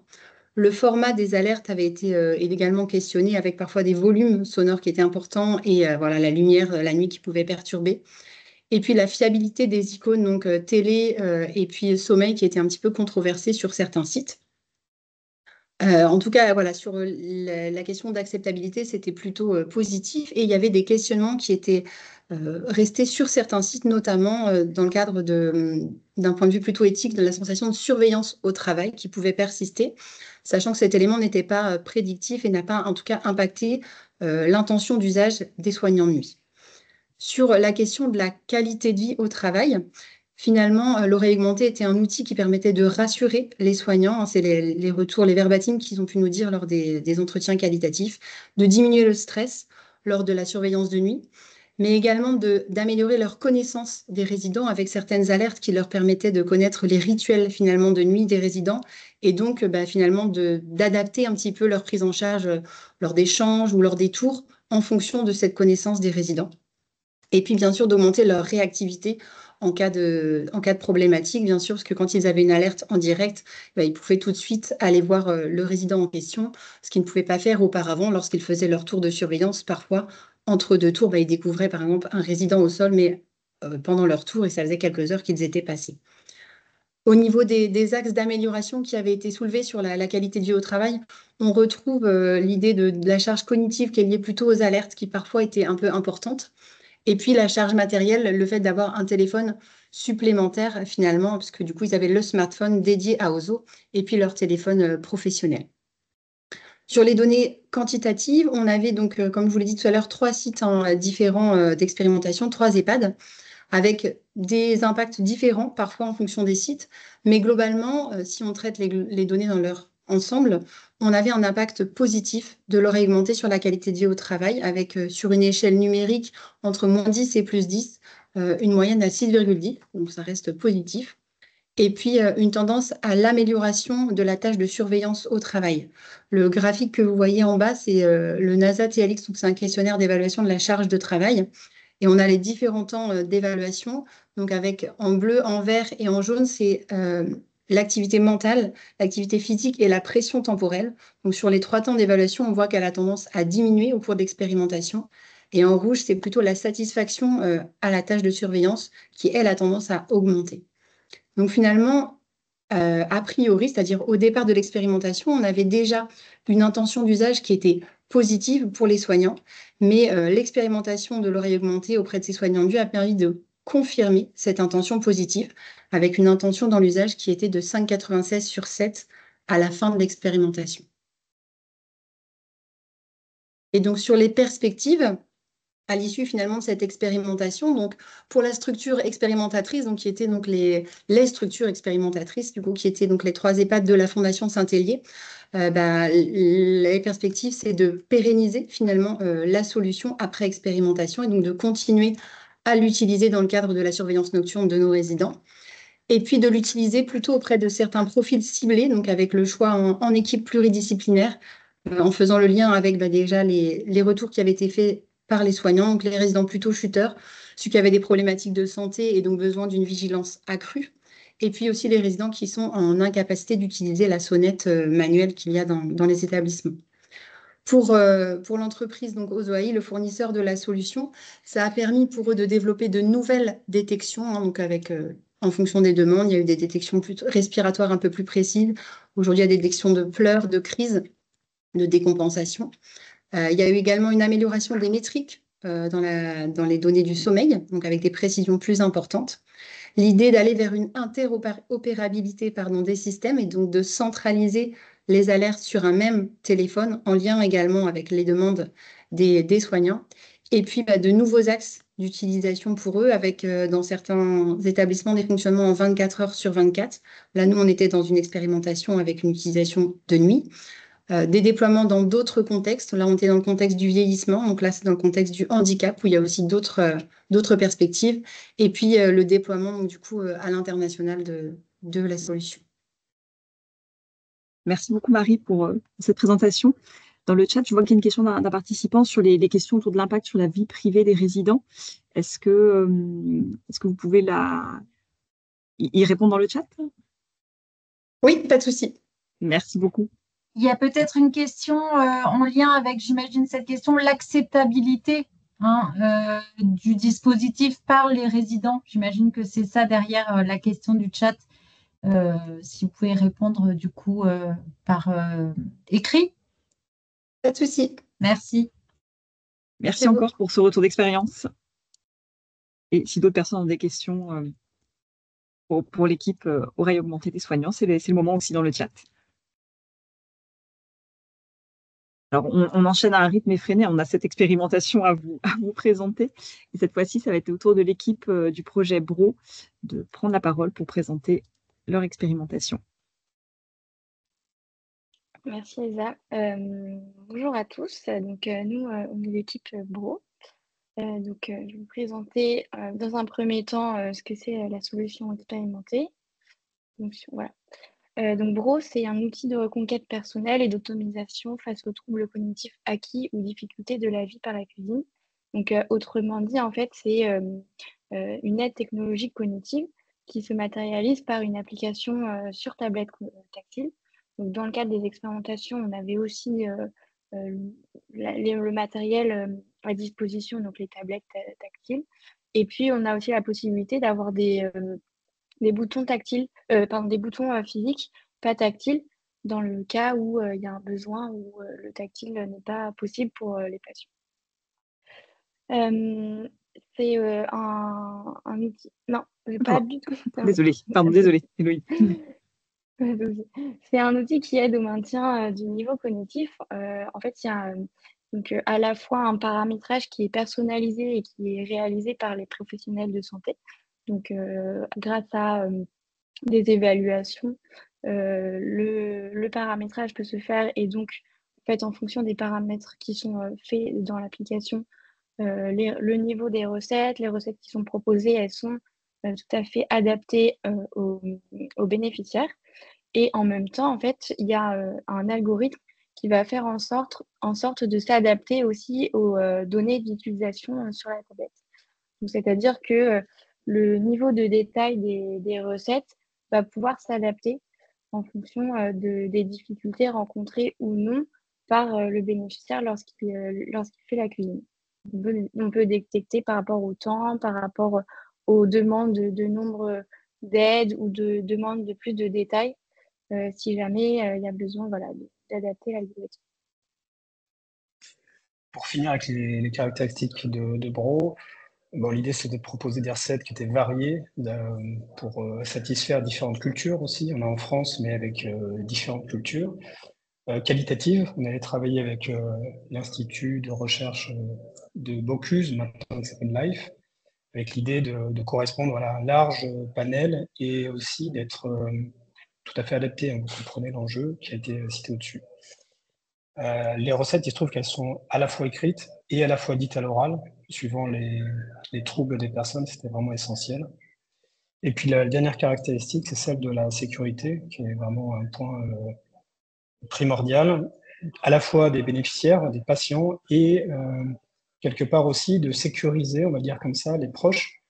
Le format des alertes avait été également questionné, avec parfois des volumes sonores qui étaient importants et voilà, la lumière la nuit qui pouvait perturber. Et puis la fiabilité des icônes, donc télé et puis sommeil, qui était un petit peu controversée sur certains sites. En tout cas, voilà, sur la question d'acceptabilité, c'était plutôt positif, et il y avait des questionnements qui étaient restés sur certains sites, notamment dans le cadre d'un point de vue plutôt éthique, de la sensation de surveillance au travail qui pouvait persister, sachant que cet élément n'était pas prédictif et n'a pas en tout cas impacté l'intention d'usage des soignants de nuit. Sur la question de la qualité de vie au travail, finalement, l'oreille augmentée était un outil qui permettait de rassurer les soignants. C'est les retours, les verbatims qu'ils ont pu nous dire lors des entretiens qualitatifs, de diminuer le stress lors de la surveillance de nuit. mais également d'améliorer leur connaissance des résidents avec certaines alertes qui leur permettaient de connaître les rituels finalement de nuit des résidents et donc finalement d'adapter un petit peu leur prise en charge lors d'échanges ou lors des tours en fonction de cette connaissance des résidents. Et puis bien sûr d'augmenter leur réactivité en cas de problématique, bien sûr, parce que quand ils avaient une alerte en direct, ils pouvaient tout de suite aller voir le résident en question, ce qu'ils ne pouvaient pas faire auparavant lorsqu'ils faisaient leur tour de surveillance. Parfois, entre deux tours, ils découvraient par exemple un résident au sol, mais pendant leur tour, et ça faisait quelques heures qu'ils étaient passés. Au niveau des axes d'amélioration qui avaient été soulevés sur la qualité de vie au travail, on retrouve l'idée de la charge cognitive qui est liée plutôt aux alertes qui parfois étaient un peu importantes. Et puis la charge matérielle, le fait d'avoir un téléphone supplémentaire finalement, parce que du coup, ils avaient le smartphone dédié à OZO et puis leur téléphone professionnel. Sur les données quantitatives, on avait donc, comme je vous l'ai dit tout à l'heure, 3 sites différents d'expérimentation, 3 EHPAD, avec des impacts différents parfois en fonction des sites. Mais globalement, si on traite les données dans leur ensemble, on avait un impact positif de l'oreille augmentée sur la qualité de vie au travail, avec sur une échelle numérique entre -10 et +10, une moyenne à 6,10, donc ça reste positif. Et puis une tendance à l'amélioration de la tâche de surveillance au travail. Le graphique que vous voyez en bas, c'est le NASA TLX, donc c'est un questionnaire d'évaluation de la charge de travail. Et on a les différents temps d'évaluation. Donc avec en bleu, en vert et en jaune, c'est l'activité mentale, l'activité physique et la pression temporelle. Donc sur les 3 temps d'évaluation, on voit qu'elle a tendance à diminuer au cours d'expérimentation. Et en rouge, c'est plutôt la satisfaction à la tâche de surveillance qui, elle, a tendance à augmenter. Donc finalement, a priori, c'est-à-dire au départ de l'expérimentation, on avait déjà une intention d'usage qui était positive pour les soignants, mais l'expérimentation de l'oreille augmentée auprès de ces soignants a permis de confirmer cette intention positive avec une intention dans l'usage qui était de 5,96 sur 7 à la fin de l'expérimentation. Et donc sur les perspectives, à l'issue finalement de cette expérimentation, donc pour la structure expérimentatrice, donc qui étaient donc les structures expérimentatrices, du coup, qui étaient donc les 3 EHPAD de la Fondation Saint-Hélier, les perspectives, c'est de pérenniser finalement la solution après expérimentation et donc de continuer à l'utiliser dans le cadre de la surveillance nocturne de nos résidents. Et puis de l'utiliser plutôt auprès de certains profils ciblés, donc avec le choix en équipe pluridisciplinaire, en faisant le lien avec déjà les retours qui avaient été faits par les soignants, donc les résidents plutôt chuteurs, ceux qui avaient des problématiques de santé et donc besoin d'une vigilance accrue, et puis aussi les résidents qui sont en incapacité d'utiliser la sonnette manuelle qu'il y a dans les établissements. Pour l'entreprise, donc OZO-AI, le fournisseur de la solution, ça a permis pour eux de développer de nouvelles détections, donc avec, en fonction des demandes, il y a eu des détections respiratoires un peu plus précises. Aujourd'hui, il y a des détections de pleurs, de crises, de décompensation. Il y a eu également une amélioration des métriques dans les données du sommeil, donc avec des précisions plus importantes. L'idée d'aller vers une interopérabilité des systèmes et donc de centraliser les alertes sur un même téléphone en lien également avec les demandes des soignants. Et puis de nouveaux axes d'utilisation pour eux avec dans certains établissements des fonctionnements en 24 heures sur 24. Là, nous, on était dans une expérimentation avec une utilisation de nuit. Des déploiements dans d'autres contextes. Là, on était dans le contexte du vieillissement. Donc là, c'est dans le contexte du handicap où il y a aussi d'autres perspectives. Et puis, le déploiement, donc, du coup, à l'international de la solution. Merci beaucoup, Marie, pour cette présentation. Dans le chat, je vois qu'il y a une question d'un participant sur les questions autour de l'impact sur la vie privée des résidents. Est-ce que vous pouvez y répondre dans le chat? Oui, pas de souci. Merci beaucoup. Il y a peut-être une question en lien avec, j'imagine, cette question, l'acceptabilité du dispositif par les résidents. J'imagine que c'est ça derrière la question du chat. Si vous pouvez répondre du coup par écrit. Pas de souci. Merci. Merci encore pour ce retour d'expérience. Et si d'autres personnes ont des questions pour l'équipe oreille augmentée des soignants, c'est le moment aussi dans le chat. Alors, on enchaîne à un rythme effréné. On a cette expérimentation à vous présenter. Et cette fois-ci, ça va être au tour de l'équipe du projet BRO de prendre la parole pour présenter leur expérimentation. Merci Elsa. Bonjour à tous. Donc nous, on est l'équipe BRO. Je vais vous présenter dans un premier temps ce que c'est la solution expérimentée. Voilà. Bro, c'est un outil de reconquête personnelle et d'autonomisation face aux troubles cognitifs acquis ou difficultés de la vie par la cuisine. Autrement dit, en fait, c'est une aide technologique cognitive qui se matérialise par une application sur tablette tactile. Donc, dans le cadre des expérimentations, on avait aussi le matériel à disposition, donc les tablettes tactiles. Et puis, on a aussi la possibilité d'avoir des boutons tactiles, des boutons physiques, pas tactiles, dans le cas où il y a un besoin où le tactile n'est pas possible pour les patients. C'est un outil. Non, pas du tout. Désolée, pardon, désolée, Héloïse. C'est un outil qui aide au maintien du niveau cognitif. En fait, il y a à la fois un paramétrage qui est personnalisé et qui est réalisé par les professionnels de santé. Grâce à des évaluations, le paramétrage peut se faire et donc, en fait, en fonction des paramètres qui sont faits dans l'application, le niveau des recettes, les recettes qui sont proposées, elles sont tout à fait adaptées aux bénéficiaires. Et en même temps, en fait, il y a un algorithme qui va faire en sorte de s'adapter aussi aux données d'utilisation sur la tablette. C'est-à-dire que le niveau de détail des recettes va pouvoir s'adapter en fonction des difficultés rencontrées ou non par le bénéficiaire lorsqu'il fait la cuisine. On peut détecter par rapport au temps, par rapport aux demandes de nombre d'aides ou de demandes de plus de détails, si jamais il y a besoin d'adapter l'algorithme. Pour finir avec les caractéristiques de Bro, l'idée c'était de proposer des recettes qui étaient variées pour satisfaire différentes cultures aussi. On a en France, mais avec différentes cultures. Qualitatives, on avait travaillé avec l'Institut de recherche de Bocuse, maintenant qui s'appelle LIFE, avec l'idée de correspondre à un large panel et aussi d'être tout à fait adapté. Vous comprenez l'enjeu qui a été cité au-dessus. Les recettes, il se trouve qu'elles sont à la fois écrites et à la fois dites à l'oral, suivant les troubles des personnes, c'était vraiment essentiel. Et puis la dernière caractéristique, c'est celle de la sécurité, qui est vraiment un point primordial, à la fois des bénéficiaires, des patients, et quelque part aussi de sécuriser, on va dire comme ça, les proches,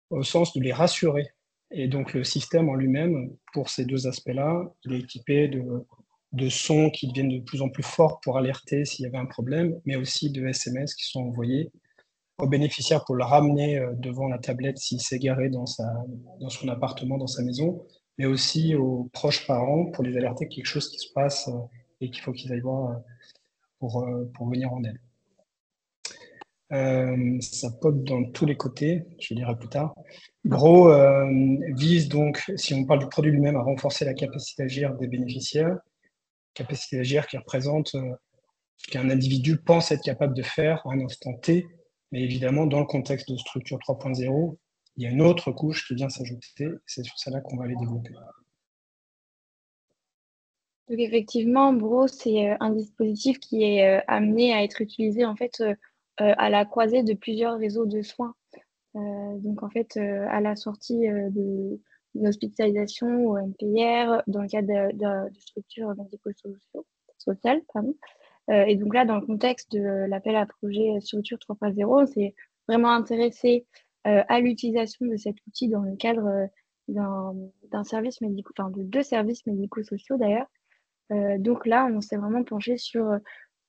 au sens de les rassurer. Et donc le système en lui-même, pour ces deux aspects-là, il est équipé de sons qui deviennent de plus en plus forts pour alerter s'il y avait un problème, mais aussi de SMS qui sont envoyés aux bénéficiaires pour le ramener devant la tablette s'il s'est garé dans son appartement, dans sa maison, mais aussi aux proches parents pour les alerter que quelque chose qui se passe et qu'il faut qu'ils aillent voir pour venir en aide. Ça pop dans tous les côtés, je le dirai plus tard. Bro vise donc, si on parle du produit lui-même, à renforcer la capacité d'agir des bénéficiaires, capacité d'agir qui représente ce qu'un individu pense être capable de faire à un instant T, mais évidemment, dans le contexte de structure 3.0, il y a une autre couche qui vient s'ajouter, c'est sur celle-là qu'on va aller développer. Donc effectivement, Bro, c'est un dispositif qui est amené à être utilisé en fait à la croisée de plusieurs réseaux de soins. À la sortie de l'hospitalisation au MPR, dans le cadre de structures médico-sociales, et donc là, dans le contexte de l'appel à projet Structure 3.0, c'est vraiment intéressé à l'utilisation de cet outil dans le cadre d'un service médico, enfin de deux services médico-sociaux d'ailleurs. Donc là, on s'est vraiment penché sur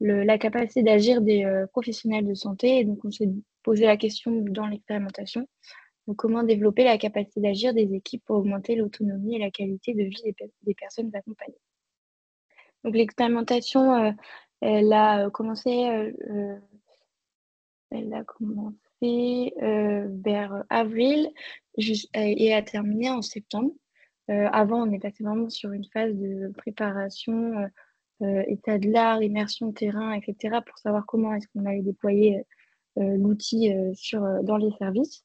la capacité d'agir des professionnels de santé. Et donc, on s'est posé la question dans l'expérimentation, donc comment développer la capacité d'agir des équipes pour augmenter l'autonomie et la qualité de vie des personnes accompagnées. Donc, l'expérimentation, elle a commencé vers avril et a terminé en septembre. Avant, on est passé vraiment sur une phase de préparation, état de l'art, immersion terrain, etc., pour savoir comment est-ce qu'on allait déployer l'outil dans les services.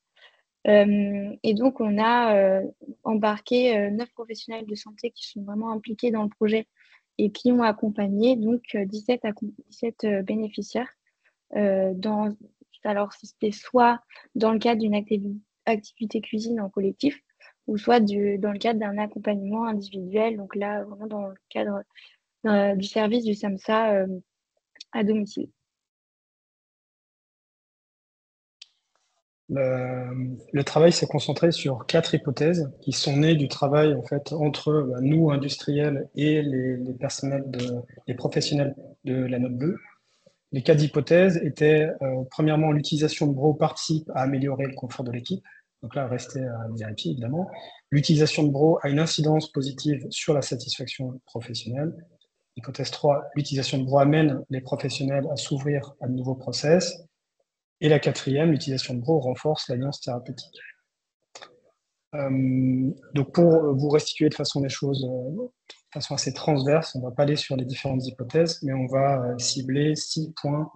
Et donc, on a embarqué 9 professionnels de santé qui sont vraiment impliqués dans le projet et qui ont accompagné donc 17 bénéficiaires Alors, si c'était soit dans le cadre d'une activité cuisine en collectif, ou soit dans le cadre d'un accompagnement individuel, donc là, vraiment dans le cadre du service du SAMSA à domicile. Le travail s'est concentré sur 4 hypothèses qui sont nées du travail en fait entre nous industriels et les professionnels de la note bleue. Les 4 hypothèses étaient premièrement l'utilisation de Bro participe à améliorer le confort de l'équipe. Donc là, restez à vérifier évidemment. L'utilisation de Bro a une incidence positive sur la satisfaction professionnelle. Hypothèse 3, l'utilisation de Bro amène les professionnels à s'ouvrir à de nouveaux process. Et la 4e, l'utilisation de Bro renforce l'alliance thérapeutique. Donc pour vous restituer de façon les choses de façon assez transverse, on ne va pas aller sur les différentes hypothèses, mais on va cibler 6 points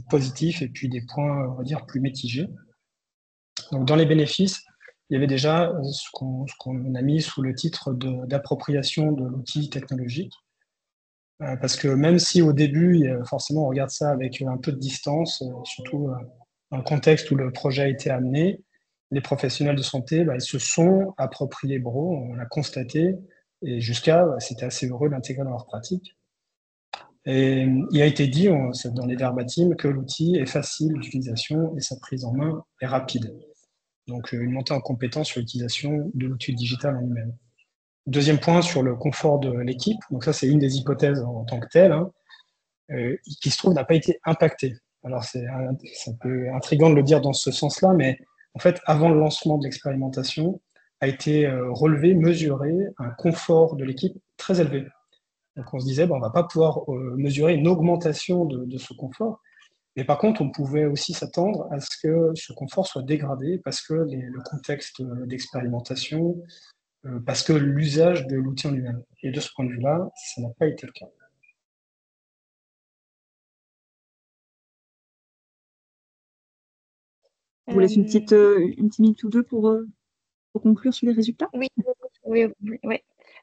positifs et puis des points, on va dire, plus mitigés. Donc dans les bénéfices, il y avait déjà ce qu'on a mis sous le titre d'appropriation de l'outil technologique. Parce que même si au début, forcément, on regarde ça avec un peu de distance, surtout dans le contexte où le projet a été amené, les professionnels de santé, ils se sont appropriés Bro, on l'a constaté, et c'était assez heureux d'intégrer dans leur pratique. Et il a été dit dans les verbatims que l'outil est facile d'utilisation et sa prise en main est rapide. Donc une montée en compétence sur l'utilisation de l'outil digital en lui-même. Deuxième point sur le confort de l'équipe, donc ça c'est une des hypothèses en tant que telle, qui se trouve n'a pas été impactée. Alors c'est un peu intriguant de le dire dans ce sens-là, mais en fait avant le lancement de l'expérimentation a été relevé, mesuré un confort de l'équipe très élevé. Donc on se disait on va pas pouvoir mesurer une augmentation de ce confort, mais par contre on pouvait aussi s'attendre à ce que ce confort soit dégradé parce que le contexte d'expérimentation, parce que l'usage de l'outil en lui-même. Et de ce point de vue-là, ça n'a pas été le cas. Je vous laisse une petite minute ou deux pour conclure sur les résultats. Oui.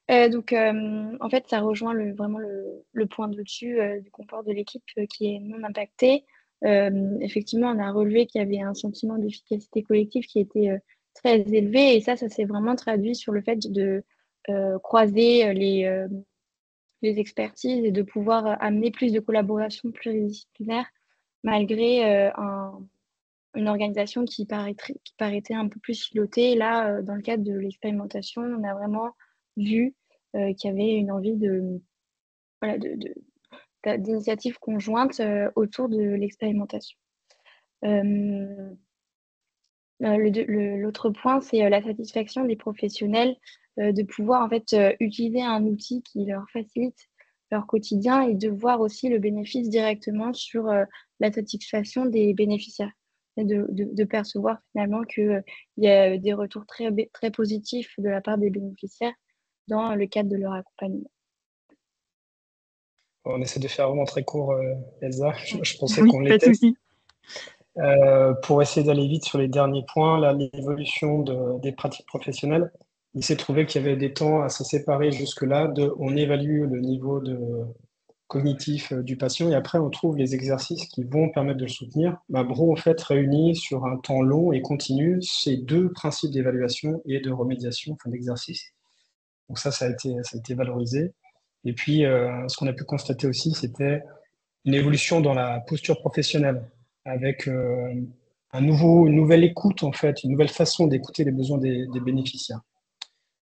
Donc, en fait, ça rejoint vraiment le point de dessus du confort de l'équipe qui est non impacté. Effectivement, on a relevé qu'il y avait un sentiment d'efficacité collective qui était très élevé. Et ça s'est vraiment traduit sur le fait de croiser les expertises et de pouvoir amener plus de collaboration pluridisciplinaire malgré une organisation qui paraissait un peu plus silotée. Là, dans le cadre de l'expérimentation, on a vraiment vu qu'il y avait une envie d'initiatives conjointes autour de l'expérimentation. L'autre point, c'est la satisfaction des professionnels de pouvoir en fait utiliser un outil qui leur facilite leur quotidien et de voir aussi le bénéfice directement sur la satisfaction des bénéficiaires. Et de percevoir finalement qu'il y a des retours très, très positifs de la part des bénéficiaires dans le cadre de leur accompagnement. On essaie de faire vraiment très court, Elsa. Je pensais oui, qu'on l'était. Pas de souci. Pour essayer d'aller vite sur les derniers points, là, l'évolution des pratiques professionnelles, il s'est trouvé qu'il y avait des temps à se séparer jusque-là. On évalue le niveau cognitif du patient et après on trouve les exercices qui vont permettre de le soutenir. Bro en fait réunit sur un temps long et continu ces 2 principes d'évaluation et de remédiation, enfin d'exercice. Donc ça a été valorisé. Et puis ce qu'on a pu constater aussi, c'était une évolution dans la posture professionnelle avec une nouvelle écoute en fait, une nouvelle façon d'écouter les besoins des bénéficiaires.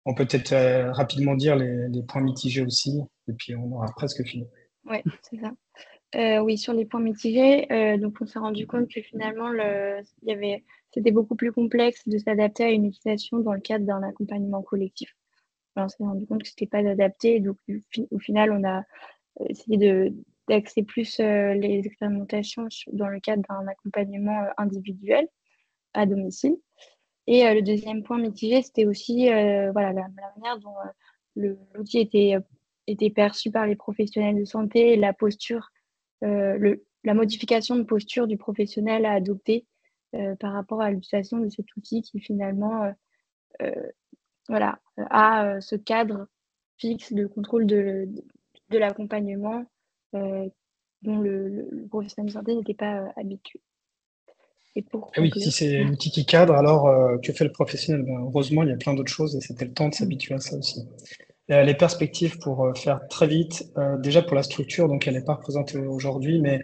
On peut peut-être rapidement dire les points mitigés aussi, et puis on aura presque fini. Oui, c'est ça. Oui, sur les points mitigés, donc on s'est rendu compte que finalement, c'était beaucoup plus complexe de s'adapter à une utilisation dans le cadre d'un accompagnement collectif. Alors, on s'est rendu compte que ce n'était pas adapté, donc au final, on a essayé d'axer plus les expérimentations dans le cadre d'un accompagnement individuel à domicile. Et le deuxième point mitigé, c'était aussi la manière dont l'outil était perçu par les professionnels de santé, la posture, la modification de posture du professionnel à adopter par rapport à l'utilisation de cet outil qui finalement a ce cadre fixe de contrôle de l'accompagnement dont le professionnel de santé n'était pas habitué. Et pour Ah oui, conclure, si c'est l'outil qui cadre, alors que fait le professionnel? Ben, heureusement, il y a plein d'autres choses et c'était le temps de s'habituer à ça aussi. Les perspectives pour faire très vite, déjà pour la structure, donc elle n'est pas représentée aujourd'hui, mais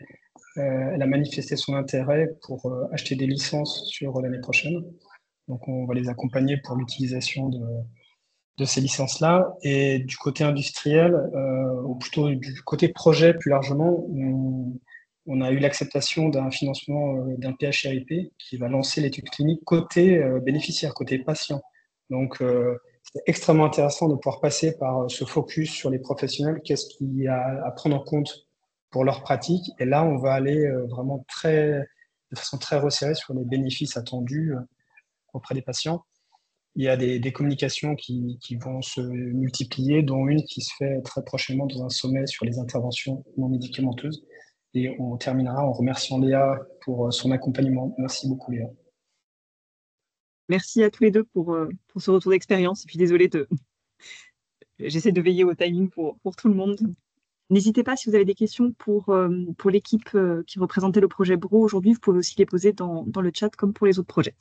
elle a manifesté son intérêt pour acheter des licences sur l'année prochaine. Donc on va les accompagner pour l'utilisation de ces licences-là. Et du côté industriel, ou plutôt du côté projet plus largement, on a eu l'acceptation d'un financement d'un PHRIP qui va lancer l'étude clinique côté bénéficiaire, côté patient. Donc c'est extrêmement intéressant de pouvoir passer par ce focus sur les professionnels, qu'est-ce qu'il y a à prendre en compte pour leur pratique. Et là, on va aller vraiment de façon très resserrée sur les bénéfices attendus auprès des patients. Il y a des communications qui vont se multiplier, dont une qui se fait très prochainement dans un sommet sur les interventions non médicamenteuses. Et on terminera en remerciant Léa pour son accompagnement. Merci beaucoup, Léa. Merci à tous les deux pour ce retour d'expérience. Et puis désolée j'essaie de veiller au timing pour tout le monde. N'hésitez pas, si vous avez des questions pour l'équipe qui représentait le projet BRO aujourd'hui, vous pouvez aussi les poser dans le chat comme pour les autres projets.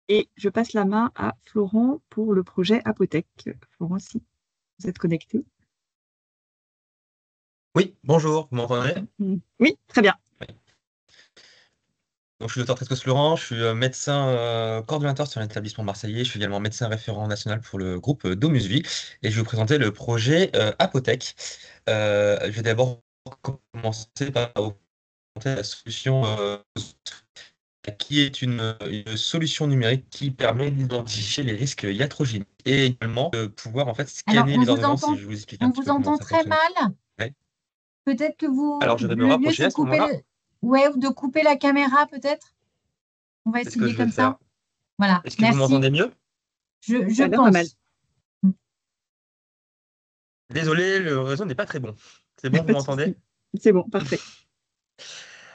Et je passe la main à Florent pour le projet Apothèque. Florent, si vous êtes connecté. Oui, bonjour, vous m'entendez? Oui, très bien. Oui. Donc, je suis Dr Trescos Florent, je suis médecin coordonnateur sur l'établissement marseillais, je suis également médecin référent national pour le groupe Domusvie et je vais vous présenter le projet Apothèque. Je vais d'abord commencer par vous présenter la solution qui est une solution numérique qui permet d'identifier les risques iatrogéniques et également de pouvoir en fait scanner les ordonnances. Si je vous explique un petit peu comment ça très fonctionne. mal. Ouais. Peut-être que Alors, je vais me le mieux, rapprocher c'est à ce moment-là. ou de couper la caméra, peut-être. On va C'est ce que essayer je vais comme ça. faire. Voilà. Est-ce que vous Merci. m'entendez mieux? Je Pas mal. pense. Désolé, le réseau n'est pas très bon. C'est bon, vous m'entendez? C'est bon, parfait.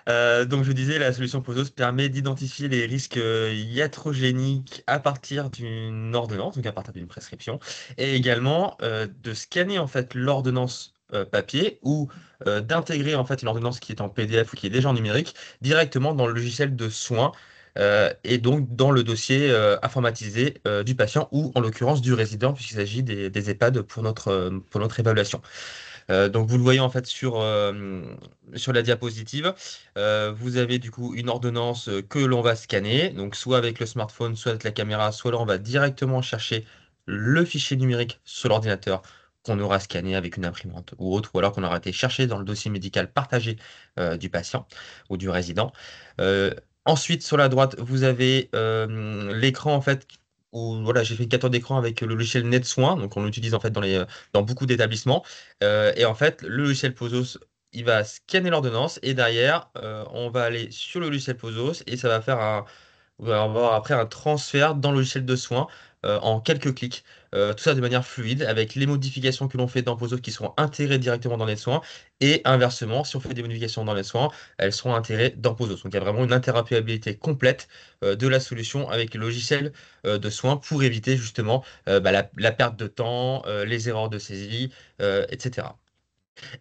Donc, je disais, la solution POSOS permet d'identifier les risques iatrogéniques à partir d'une ordonnance, donc à partir d'une prescription, et également de scanner en fait l'ordonnance papier ou d'intégrer en fait une ordonnance qui est en PDF ou qui est déjà en numérique directement dans le logiciel de soins et donc dans le dossier informatisé du patient ou en l'occurrence du résident puisqu'il s'agit des EHPAD pour notre évaluation. Donc vous le voyez en fait sur la diapositive. Vous avez du coup une ordonnance que l'on va scanner, donc soit avec le smartphone, soit avec la caméra, soit là on va directement chercher le fichier numérique sur l'ordinateur qu'on aura scanné avec une imprimante ou autre, ou alors qu'on aura été chercher dans le dossier médical partagé du patient ou du résident. Ensuite, sur la droite, vous avez l'écran en fait où voilà, j'ai fait une capture d'écran avec le logiciel NetSoin, donc on l'utilise en fait dans beaucoup d'établissements. Et en fait, le logiciel POSOS, il va scanner l'ordonnance et derrière, on va aller sur le logiciel POSOS et ça va faire on va avoir après un transfert dans le logiciel de soins en quelques clics. Tout ça de manière fluide avec les modifications que l'on fait dans POSOS qui seront intégrées directement dans les soins et inversement, si on fait des modifications dans les soins, elles seront intégrées dans POSOS. Donc il y a vraiment une interopérabilité complète de la solution avec le logiciel de soins pour éviter justement la perte de temps, les erreurs de saisie, etc.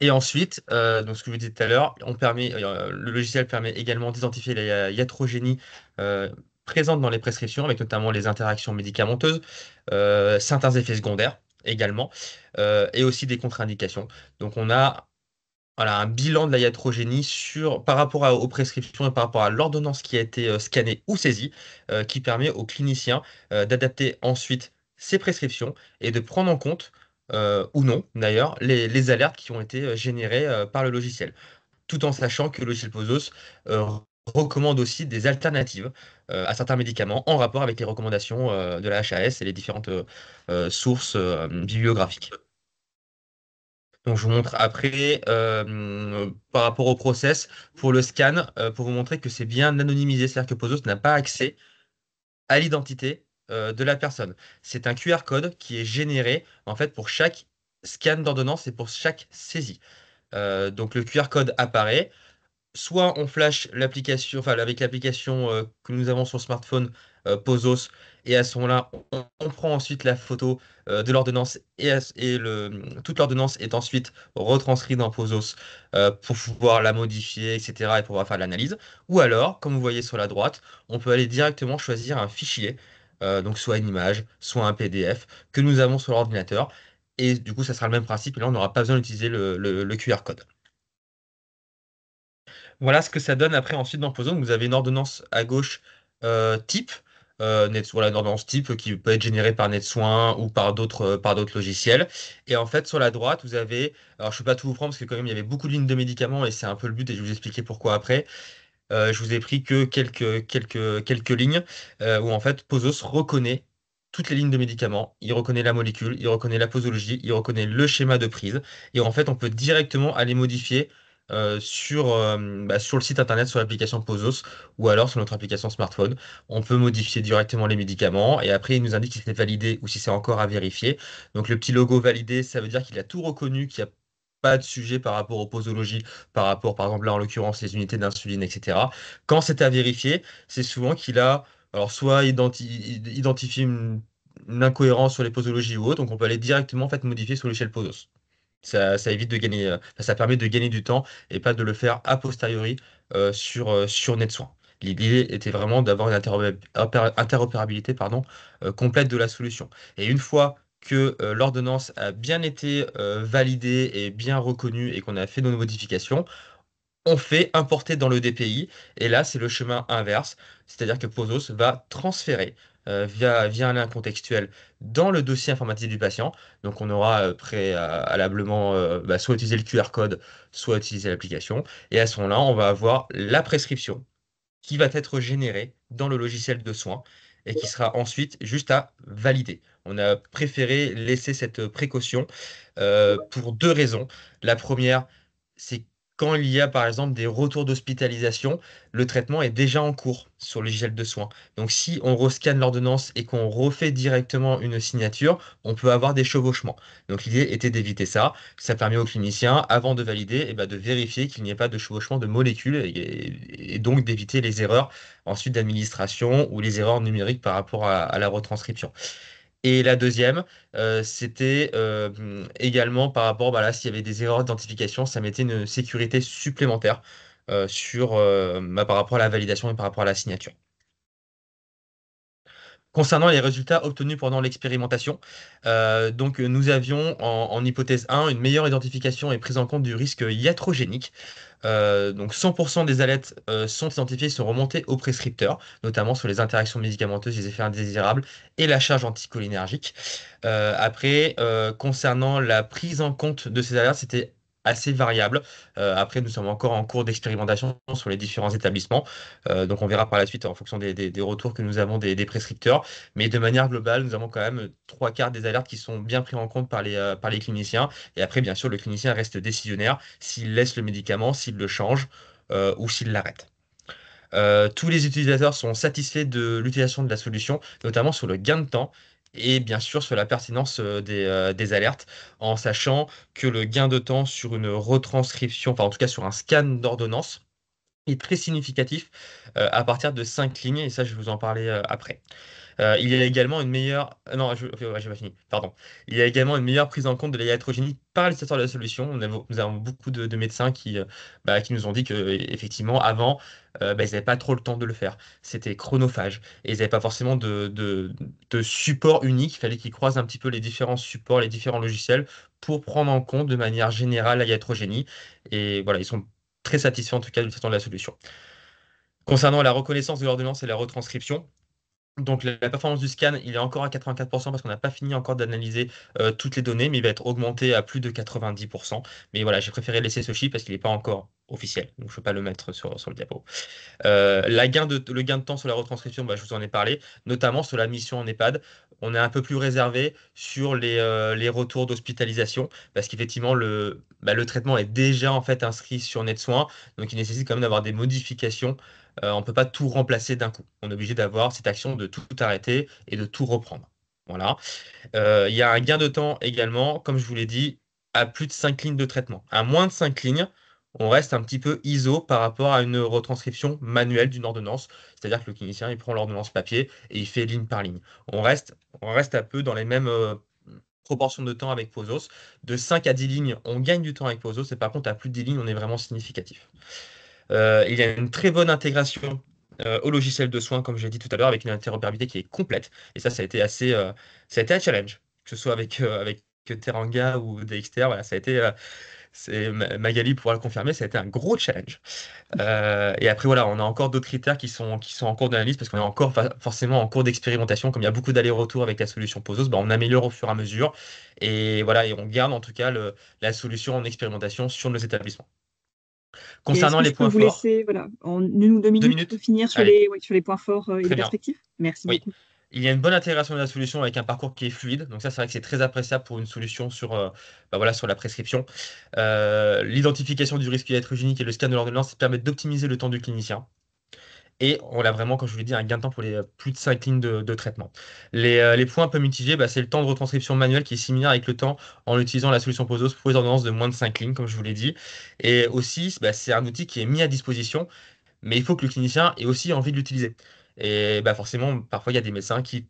Et ensuite, donc ce que je vous disais tout à l'heure, le logiciel permet également d'identifier la iatrogénie présente dans les prescriptions, avec notamment les interactions médicamenteuses, certains effets secondaires également, et aussi des contre-indications. Donc on a voilà, un bilan de la iatrogénie par rapport aux prescriptions et par rapport à l'ordonnance qui a été scannée ou saisie, qui permet aux cliniciens d'adapter ensuite ces prescriptions et de prendre en compte, ou non d'ailleurs, les alertes qui ont été générées par le logiciel. Tout en sachant que le logiciel POSOS recommande aussi des alternatives à certains médicaments en rapport avec les recommandations de la HAS et les différentes sources bibliographiques. Donc, je vous montre après, par rapport au process, pour le scan, pour vous montrer que c'est bien anonymisé, c'est-à-dire que POSOS n'a pas accès à l'identité de la personne. C'est un QR code qui est généré en fait pour chaque scan d'ordonnance et pour chaque saisie. Donc, le QR code apparaît. soit on flash l'application, enfin avec l'application que nous avons sur smartphone, Posos, et à ce moment-là, on prend ensuite la photo de l'ordonnance toute l'ordonnance est ensuite retranscrite dans Posos pour pouvoir la modifier, etc. et pouvoir faire de l'analyse. Ou alors, comme vous voyez sur la droite, on peut aller directement choisir un fichier, donc soit une image, soit un PDF, que nous avons sur l'ordinateur. Et du coup, ça sera le même principe, et là, on n'aura pas besoin d'utiliser le QR code. Voilà ce que ça donne après ensuite dans Pozo. Vous avez une ordonnance à gauche type, voilà, une ordonnance type qui peut être générée par NetSoin ou par d'autres logiciels. Et en fait, sur la droite, vous avez, alors je ne peux pas tout vous prendre parce que quand même il y avait beaucoup de lignes de médicaments et c'est un peu le but et je vais vous expliquer pourquoi après. Je vous ai pris que quelques lignes où en fait Pozos reconnaît toutes les lignes de médicaments, il reconnaît la molécule, il reconnaît la posologie, il reconnaît le schéma de prise, et en fait on peut directement aller modifier sur le site internet, sur l'application Pozos, ou alors sur notre application smartphone. On peut modifier directement les médicaments, et après il nous indique si c'est validé ou si c'est encore à vérifier. Donc le petit logo validé, ça veut dire qu'il a tout reconnu, qu'il n'y a pas de sujet par rapport aux posologies, par rapport, par exemple, là, en l'occurrence, les unités d'insuline, etc. Quand c'est à vérifier, c'est souvent qu'il a, alors, soit identifié une incohérence sur les posologies ou autre, donc on peut aller directement, en fait, modifier sur l'échelle POSOS. Ça évite de gagner, ça permet de gagner du temps et pas de le faire a posteriori sur NetSoin. L'idée était vraiment d'avoir une interopérabilité pardon, complète de la solution. Et une fois que l'ordonnance a bien été validée et bien reconnue et qu'on a fait nos modifications, on fait importer dans le DPI, et là, c'est le chemin inverse, c'est-à-dire que Pozos va transférer via un lien contextuel dans le dossier informatique du patient. Donc, on aura préalablement soit utiliser le QR code, soit utiliser l'application. Et à ce moment-là, on va avoir la prescription qui va être générée dans le logiciel de soins et qui sera ensuite juste à valider. On a préféré laisser cette précaution pour deux raisons. La première, c'est quand il y a par exemple des retours d'hospitalisation, le traitement est déjà en cours sur le logiciel de soins. Donc si on rescanne l'ordonnance et qu'on refait directement une signature, on peut avoir des chevauchements. Donc l'idée était d'éviter ça. Ça permet aux cliniciens, avant de valider, de vérifier qu'il n'y ait pas de chevauchement de molécules et donc d'éviter les erreurs ensuite d'administration ou les erreurs numériques par rapport à la retranscription. Et la deuxième, c'était également par rapport, là, s'il y avait des erreurs d'identification, ça mettait une sécurité supplémentaire par rapport à la validation et par rapport à la signature. Concernant les résultats obtenus pendant l'expérimentation, donc nous avions en hypothèse 1 une meilleure identification et prise en compte du risque iatrogénique. Donc 100% des alertes sont identifiées, sont remontées au prescripteur, notamment sur les interactions médicamenteuses, les effets indésirables et la charge anticholinergique. Après, concernant la prise en compte de ces alertes, c'était assez variable. Après, nous sommes encore en cours d'expérimentation sur les différents établissements. Donc on verra par la suite en fonction des retours que nous avons des prescripteurs. Mais de manière globale, nous avons quand même trois quarts des alertes qui sont bien pris en compte par les cliniciens. Et après, bien sûr, le clinicien reste décisionnaire s'il laisse le médicament, s'il le change ou s'il l'arrête. Tous les utilisateurs sont satisfaits de l'utilisation de la solution, notamment sur le gain de temps et bien sûr sur la pertinence des alertes, en sachant que le gain de temps sur une retranscription, enfin en tout cas sur un scan d'ordonnance, est très significatif à partir de 5 lignes, et ça je vais vous en parler après. Il y a également une meilleure. Non, j'ai pas fini, pardon. Il y a également une meilleure prise en compte de la iatrogénie par l'utilisateur de la solution. Nous avons beaucoup de médecins qui nous ont dit que effectivement avant, ils n'avaient pas trop le temps de le faire. C'était chronophage. Et ils n'avaient pas forcément de support unique. Il fallait qu'ils croisent un petit peu les différents supports, les différents logiciels pour prendre en compte de manière générale la iatrogénie. Et voilà, ils sont très satisfaits en tout cas de l'utilisation de la solution. Concernant la reconnaissance de l'ordonnance et la retranscription, donc la performance du scan, il est encore à 84% parce qu'on n'a pas fini encore d'analyser toutes les données, mais il va être augmenté à plus de 90%. Mais voilà, j'ai préféré laisser ce chiffre parce qu'il n'est pas encore officiel, donc je ne peux pas le mettre sur le diapo. Le gain de temps sur la retranscription, je vous en ai parlé, notamment sur la mission en EHPAD. On est un peu plus réservé sur les retours d'hospitalisation parce qu'effectivement, le traitement est déjà en fait inscrit sur NetSoin, donc il nécessite quand même d'avoir des modifications. On ne peut pas tout remplacer d'un coup. On est obligé d'avoir cette action de tout arrêter et de tout reprendre. Voilà. Il y a un gain de temps également, comme je vous l'ai dit, à plus de 5 lignes de traitement. À moins de 5 lignes, on reste un petit peu ISO par rapport à une retranscription manuelle d'une ordonnance. C'est-à-dire que le clinicien, il prend l'ordonnance papier et il fait ligne par ligne. On reste un peu dans les mêmes proportions de temps avec Posos. De 5 à 10 lignes, on gagne du temps avec Posos, et par contre, à plus de 10 lignes, on est vraiment significatif. Il y a une très bonne intégration au logiciel de soins, comme je l'ai dit tout à l'heure, avec une interopérabilité qui est complète. Et ça a été ça a été un challenge, que ce soit avec Teranga ou DXTR. Voilà, ça a été, Magali pourra le confirmer, ça a été un gros challenge. Et après, voilà, on a encore d'autres critères qui sont en cours d'analyse parce qu'on est encore forcément en cours d'expérimentation. Comme il y a beaucoup d'allers-retours avec la solution Posos, on améliore au fur et à mesure. Et voilà, et on garde en tout cas la solution en expérimentation sur nos établissements. Et est-ce Concernant que les je peux points vous forts, laisser en 1 ou 2 2 minutes minutes. finir sur Allez, les points forts et très les bien. perspectives? Merci Oui. beaucoup. Il y a une bonne intégration de la solution avec un parcours qui est fluide. Donc ça, c'est vrai que c'est très appréciable pour une solution sur la prescription. L'identification du risque iatrogénique et le scan de l'ordonnance permettent d'optimiser le temps du clinicien. Et on a vraiment, comme je vous l'ai dit, un gain de temps pour les plus de 5 lignes de traitement. Les points un peu mitigés, c'est le temps de retranscription manuelle qui est similaire avec le temps en utilisant la solution Posos pour les ordonnances de moins de 5 lignes, comme je vous l'ai dit. Et aussi, c'est un outil qui est mis à disposition, mais il faut que le clinicien ait aussi envie de l'utiliser. Et forcément, parfois, il y a des médecins qui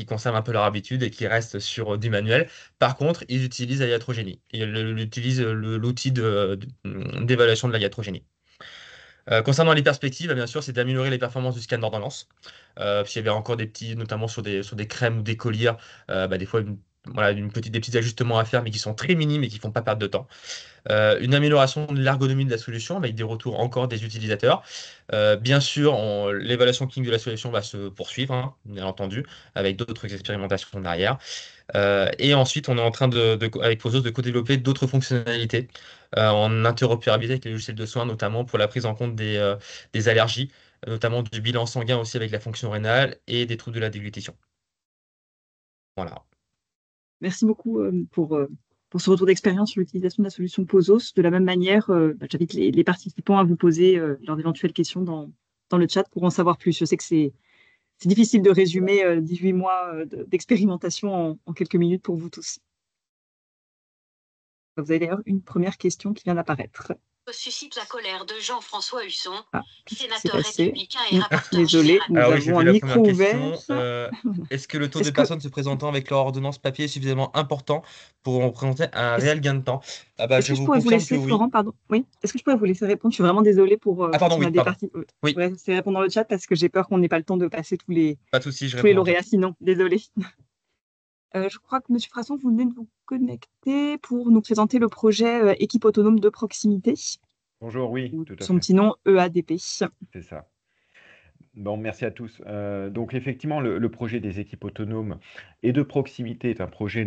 conservent un peu leur habitude et qui restent sur du manuel. Par contre, ils utilisent la iatrogénie. Ils utilisent l'outil d'évaluation de la iatrogénie. Concernant les perspectives, bien sûr, c'est d'améliorer les performances du scan d'ordonnance. S'il y avait encore notamment sur des crèmes ou des collyres, des fois, des petits ajustements à faire, mais qui sont très minimes et qui ne font pas perdre de temps. Une amélioration de l'ergonomie de la solution avec des retours encore des utilisateurs. Bien sûr, l'évaluation clinique de la solution va se poursuivre, hein, bien entendu, avec d'autres expérimentations derrière. Et ensuite, on est en train avec Posos de co-développer d'autres fonctionnalités en interopérabilité avec les logiciels de soins, notamment pour la prise en compte des allergies, notamment du bilan sanguin aussi avec la fonction rénale et des troubles de la déglutition. Voilà. Merci beaucoup pour ce retour d'expérience sur l'utilisation de la solution Posos. De la même manière, j'invite les participants à vous poser leurs éventuelles questions dans le chat pour en savoir plus. Je sais que c'est difficile de résumer 18 mois d'expérimentation en quelques minutes pour vous tous. Vous avez d'ailleurs une première question qui vient d'apparaître. Suscite la colère de Jean-François Husson, sénateur républicain et rapporteur Désolé, nous Alors oui, je avons fais un la micro première ouvert. question. Est-ce que le taux de personnes se présentant avec leur ordonnance papier est suffisamment important pour représenter un réel gain de temps? Est-ce que je pourrais vous laisser, Florent, pardon? Oui. Est-ce que je pourrais vous laisser répondre? Je suis vraiment désolée pour pardon, oui, pardon. Oui. Je pourrais laisser répondre dans le chat parce que j'ai peur qu'on n'ait pas le temps de passer tous les lauréats sinon. Désolée. Je crois que M. Frasson, vous venez de vous connecter pour nous présenter le projet Équipe autonome de proximité. Bonjour, oui, tout à fait. Son petit nom, EADP. C'est ça. Bon, merci à tous. Donc effectivement, le projet des équipes autonomes et de proximité est un projet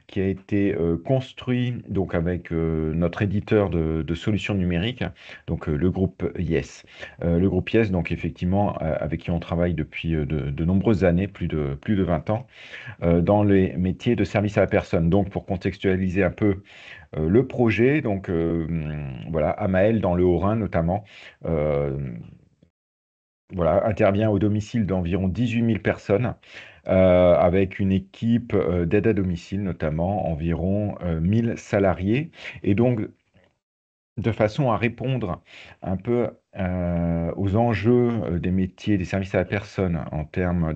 qui a été construit avec notre éditeur de solutions numériques, le groupe Yes. Le groupe Yes, effectivement, avec qui on travaille depuis de nombreuses années, plus de 20 ans, dans les métiers de service à la personne. Donc pour contextualiser un peu le projet, Amael dans le Haut-Rhin notamment, intervient au domicile d'environ 18 000 personnes, avec une équipe d'aide à domicile, notamment environ 1000 salariés. Et donc, de façon à répondre un peu aux enjeux des métiers, des services à la personne en termes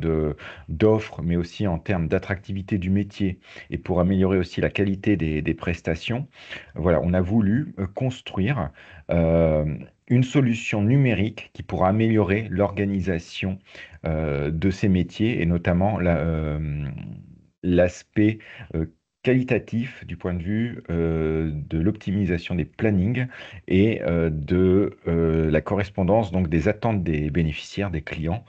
d'offres, mais aussi en termes d'attractivité du métier et pour améliorer aussi la qualité des prestations, on a voulu construire une solution numérique qui pourra améliorer l'organisation de ces métiers et notamment l'aspect qualitatif du point de vue de l'optimisation des plannings et de la correspondance des attentes des bénéficiaires, des clients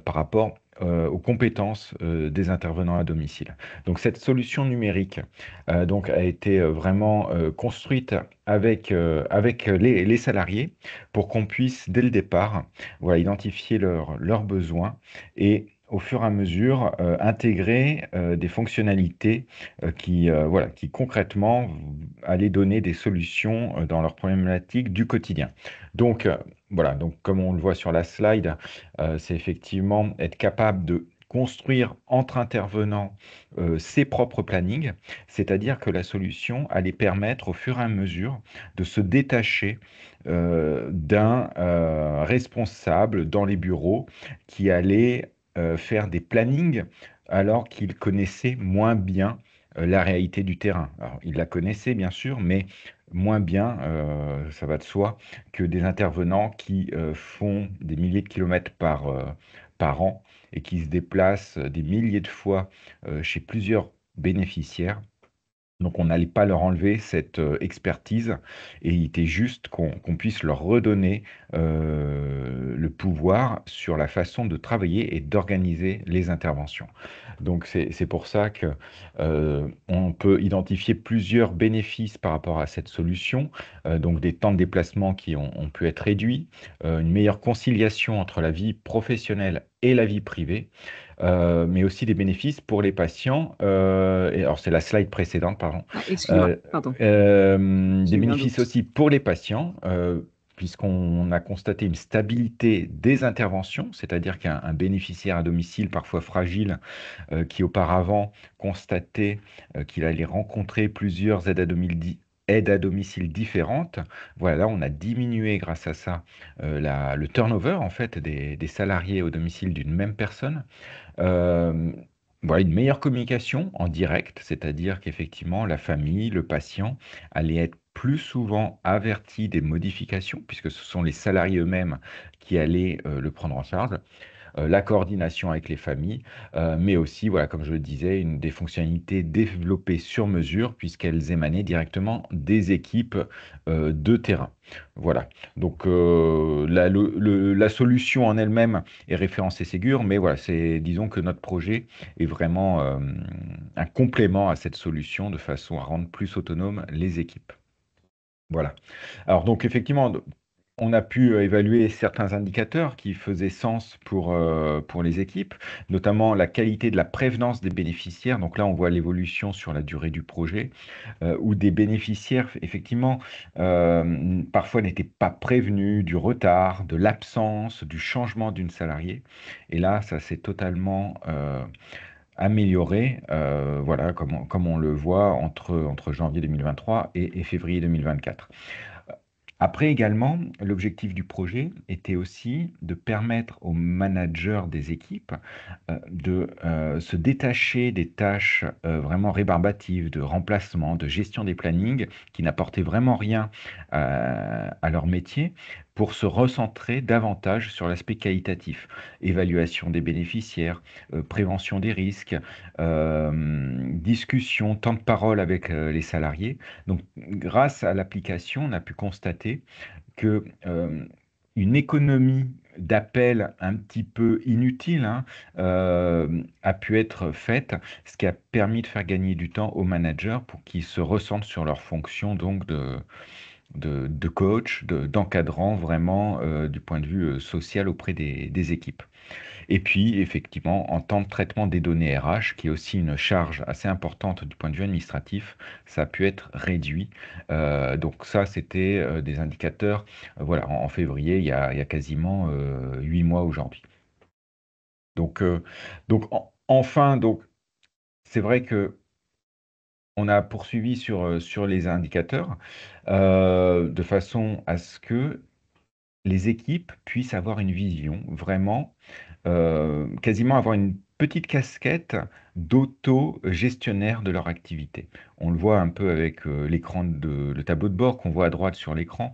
par rapport aux compétences des intervenants à domicile. Donc cette solution numérique a été vraiment construite avec les salariés pour qu'on puisse dès le départ identifier leurs besoins et au fur et à mesure intégrer des fonctionnalités qui concrètement allaient donner des solutions dans leurs problématiques du quotidien. Donc comme on le voit sur la slide, c'est effectivement être capable de construire entre intervenants ses propres plannings, c'est-à-dire que la solution allait permettre au fur et à mesure de se détacher d'un responsable dans les bureaux qui allait faire des plannings alors qu'il connaissait moins bien la réalité du terrain. Alors, il la connaissait bien sûr, mais moins bien, ça va de soi, que des intervenants qui font des milliers de kilomètres par an et qui se déplacent des milliers de fois chez plusieurs bénéficiaires. Donc on n'allait pas leur enlever cette expertise et il était juste qu'on puisse leur redonner le pouvoir sur la façon de travailler et d'organiser les interventions. Donc c'est pour ça que on peut identifier plusieurs bénéfices par rapport à cette solution. Donc des temps de déplacement qui ont pu être réduits, une meilleure conciliation entre la vie professionnelle et la vie privée. Mais aussi des bénéfices pour les patients. Et alors, c'est la slide précédente, pardon. Ah, excuse-moi, pardon. Des J'ai eu un bénéfices doute. aussi pour les patients, puisqu'on a constaté une stabilité des interventions, c'est-à-dire qu'un bénéficiaire à domicile, parfois fragile, qui auparavant constatait qu'il allait rencontrer plusieurs aides à domicile différentes. Voilà, on a diminué grâce à ça le turnover en fait des salariés au domicile d'une même personne. Euh, voilà, une meilleure communication en direct, c'est-à-dire qu'effectivement, la famille, le patient allaient être plus souvent avertis des modifications, puisque ce sont les salariés eux-mêmes qui allaient le prendre en charge. La coordination avec les familles, mais aussi, voilà, comme je le disais, des fonctionnalités développées sur mesure, puisqu'elles émanaient directement des équipes de terrain. Voilà. Donc, la solution en elle-même est référencée Ségur, mais voilà, disons que notre projet est vraiment un complément à cette solution de façon à rendre plus autonomes les équipes. Voilà. Alors, donc, effectivement, on a pu évaluer certains indicateurs qui faisaient sens pour les équipes, notamment la qualité de la prévenance des bénéficiaires. Donc là, on voit l'évolution sur la durée du projet, où des bénéficiaires, effectivement, parfois n'étaient pas prévenus du retard, de l'absence, du changement d'une salariée. Et là, ça s'est totalement amélioré, voilà, comme on le voit entre janvier 2023 et février 2024. Après également, l'objectif du projet était aussi de permettre aux managers des équipes de se détacher des tâches vraiment rébarbatives, de remplacement, de gestion des plannings, qui n'apportaient vraiment rien à leur métier, pour se recentrer davantage sur l'aspect qualitatif, évaluation des bénéficiaires, prévention des risques, discussion, temps de parole avec les salariés. Donc, grâce à l'application, on a pu constater que une économie d'appels un petit peu inutile a pu être faite, ce qui a permis de faire gagner du temps aux managers pour qu'ils se recentrent sur leur fonction donc de coach, d'encadrant vraiment du point de vue social auprès des équipes. Et puis, effectivement, en temps de traitement des données RH, qui est aussi une charge assez importante du point de vue administratif, ça a pu être réduit. Donc ça, c'était des indicateurs, voilà, en février, il y a quasiment 8 mois aujourd'hui. Donc, enfin, c'est vrai que on a poursuivi sur les indicateurs de façon à ce que les équipes puissent avoir une vision, vraiment, quasiment avoir une petite casquette d'auto-gestionnaire de leur activité. On le voit un peu avec le tableau de bord qu'on voit à droite sur l'écran.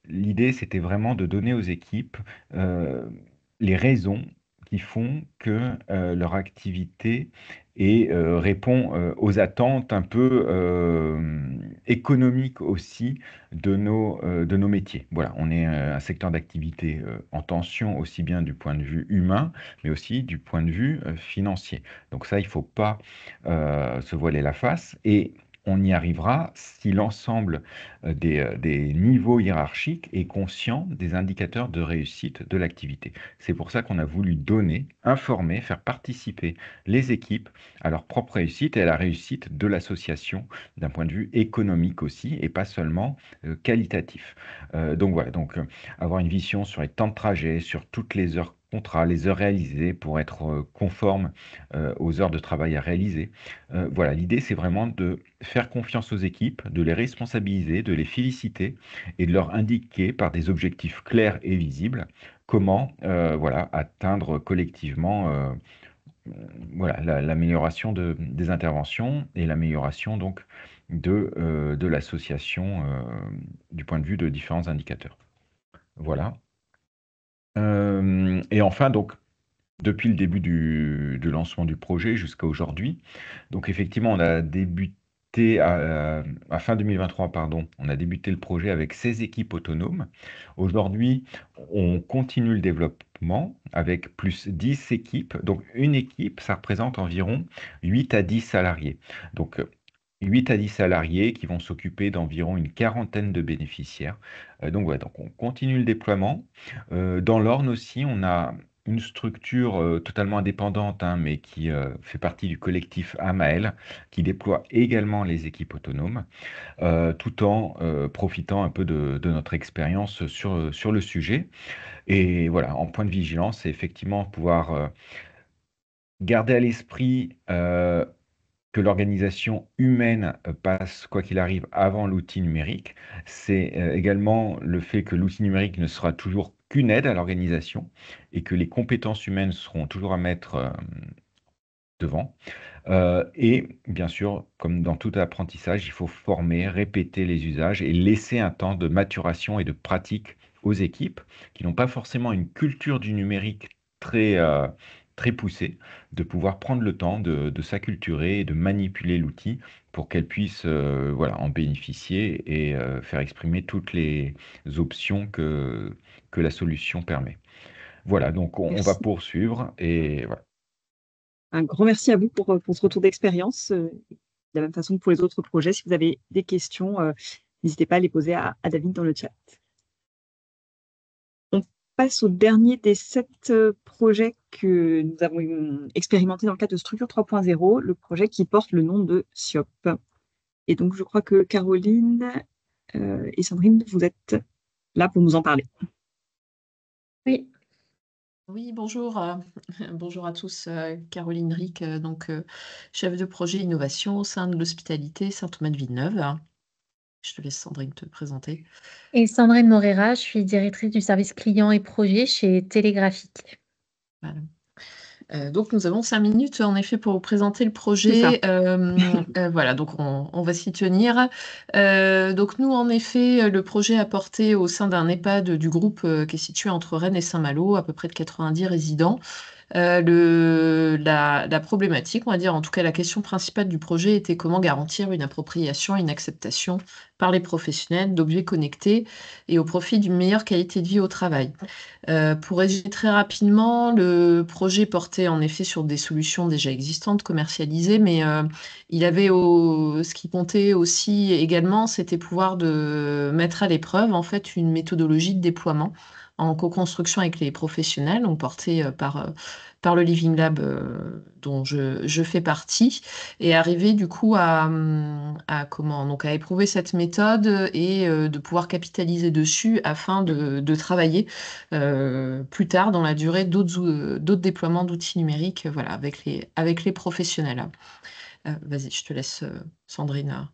L'idée, c'était vraiment de donner aux équipes les raisons qui font que leur activité répond aux attentes un peu économiques aussi de nos métiers. Voilà, on est un secteur d'activité en tension aussi bien du point de vue humain, mais aussi du point de vue financier. Donc ça, il ne faut pas se voiler la face. Et on y arrivera si l'ensemble des niveaux hiérarchiques est conscient des indicateurs de réussite de l'activité. C'est pour ça qu'on a voulu donner, informer, faire participer les équipes à leur propre réussite et à la réussite de l'association d'un point de vue économique aussi et pas seulement qualitatif. Donc voilà, avoir une vision sur les temps de trajet, sur toutes les heures contrat, les heures réalisées pour être conforme aux heures de travail à réaliser. Voilà, l'idée, c'est vraiment de faire confiance aux équipes, de les responsabiliser, de les féliciter et de leur indiquer par des objectifs clairs et visibles comment voilà, atteindre collectivement voilà, l'amélioration des interventions et l'amélioration donc de l'association du point de vue de différents indicateurs. Voilà. Et enfin, donc, depuis le début du lancement du projet jusqu'à aujourd'hui, donc effectivement, on a débuté à fin 2023, pardon, on a débuté le projet avec 16 équipes autonomes. Aujourd'hui, on continue le développement avec plus 10 équipes. Donc, une équipe, ça représente environ 8 à 10 salariés. Donc, 8 à 10 salariés qui vont s'occuper d'environ une quarantaine de bénéficiaires. Donc, ouais, donc on continue le déploiement. Dans l'Orne aussi, on a une structure totalement indépendante, hein, mais qui fait partie du collectif Amael, qui déploie également les équipes autonomes, tout en profitant un peu de notre expérience sur le sujet. Et voilà, en point de vigilance, c'est effectivement pouvoir garder à l'esprit que l'organisation humaine passe, quoi qu'il arrive, avant l'outil numérique. C'est également le fait que l'outil numérique ne sera toujours qu'une aide à l'organisation et que les compétences humaines seront toujours à mettre devant. Et bien sûr, comme dans tout apprentissage, il faut former, répéter les usages et laisser un temps de maturation et de pratique aux équipes qui n'ont pas forcément une culture du numérique très poussée, de pouvoir prendre le temps de s'acculturer et de manipuler l'outil pour qu'elles puissent voilà, en bénéficier et faire exprimer toutes les options que la solution permet. Voilà, donc on va Merci. poursuivre et voilà. Un grand merci à vous pour ce retour d'expérience. De la même façon que pour les autres projets, si vous avez des questions, n'hésitez pas à les poser à David dans le chat. On passe au dernier des 7 projets que nous avons expérimentés dans le cadre de Structure 3.0, le projet qui porte le nom de SIOP. Et donc, je crois que Caroline et Sandrine, vous êtes là pour nous en parler. Oui. Oui, bonjour. Bonjour à tous. Caroline Ric, donc chef de projet innovation au sein de l'hospitalité Saint-Thomas-de-Villeneuve. Je te laisse, Sandrine, te présenter. Et Sandrine Morera, je suis directrice du service client et projet chez Télégraphique. Voilà. Donc, nous avons 5 minutes, en effet, pour vous présenter le C'est projet. ça. Voilà, donc on va s'y tenir. Donc, nous, en effet, le projet a porté au sein d'un EHPAD du groupe qui est situé entre Rennes et Saint-Malo, à peu près de 90 résidents. La problématique, on va dire, en tout cas la question principale du projet était comment garantir une appropriation et une acceptation par les professionnels d'objets connectés et au profit d'une meilleure qualité de vie au travail. Pour résumer très rapidement, le projet portait en effet sur des solutions déjà existantes, commercialisées, mais il avait ce qui comptait aussi également, c'était pouvoir mettre à l'épreuve en fait une méthodologie de déploiement en co-construction avec les professionnels, donc portée par le Living Lab dont je fais partie, et arriver du coup à éprouver cette méthode et de pouvoir capitaliser dessus afin de travailler plus tard dans la durée d'autres déploiements d'outils numériques voilà, avec les professionnels. Vas-y, je te laisse, Sandrine,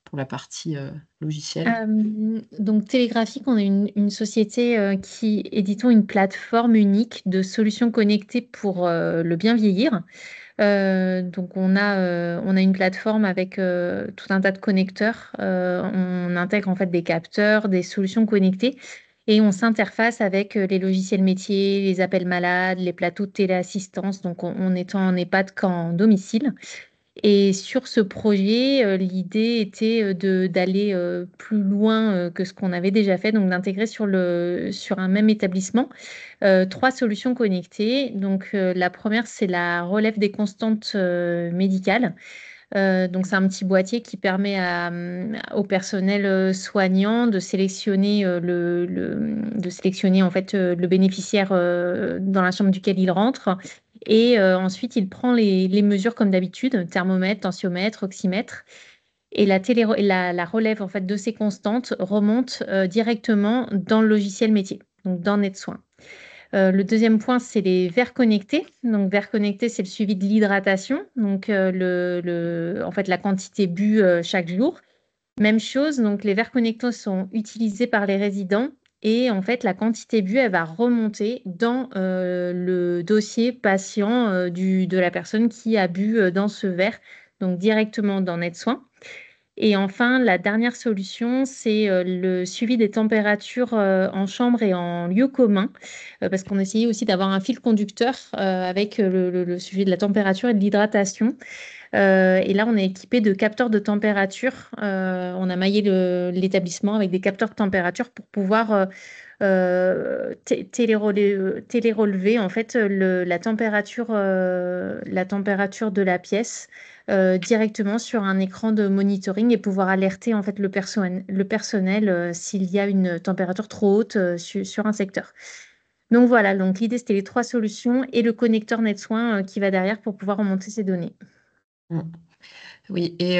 pour la partie logicielle. Donc, Télégraphique, on est une société qui éditons une plateforme unique de solutions connectées pour le bien vieillir. Donc, on a une plateforme avec tout un tas de connecteurs. On intègre en fait des capteurs, des solutions connectées. Et on s'interface avec les logiciels métiers, les appels malades, les plateaux de téléassistance. Donc, on est en EHPAD qu'en domicile. Et sur ce projet, l'idée était d'aller plus loin que ce qu'on avait déjà fait, donc d'intégrer sur un même établissement 3 solutions connectées. Donc, la première, c'est la relève des constantes médicales. Donc, c'est un petit boîtier qui permet au personnel soignant de sélectionner, en fait, le bénéficiaire dans la chambre duquel il rentre. Et ensuite, il prend les mesures comme d'habitude, thermomètre, tensiomètre, oxymètre. Et la relève en fait, de ces constantes remonte directement dans le logiciel métier, donc dans NetSoin. Le deuxième point, c'est les verres connectés. Donc, verres connectés, c'est le suivi de l'hydratation. Donc, en fait, la quantité bue chaque jour. Même chose, donc les verres connectés sont utilisés par les résidents et en fait, la quantité bue, elle va remonter dans le dossier patient de la personne qui a bu dans ce verre, donc directement dans NetSoin. Et enfin, la dernière solution, c'est le suivi des températures en chambre et en lieu commun, parce qu'on essayait aussi d'avoir un fil conducteur avec le suivi de la température et de l'hydratation. Et là, on est équipé de capteurs de température. On a maillé l'établissement avec des capteurs de température pour pouvoir télérelever en fait la température de la pièce directement sur un écran de monitoring et pouvoir alerter en fait le personnel s'il y a une température trop haute sur un secteur. Donc voilà, donc l'idée c'était les 3 solutions et le connecteur NetSoin qui va derrière pour pouvoir remonter ces données. Oui, et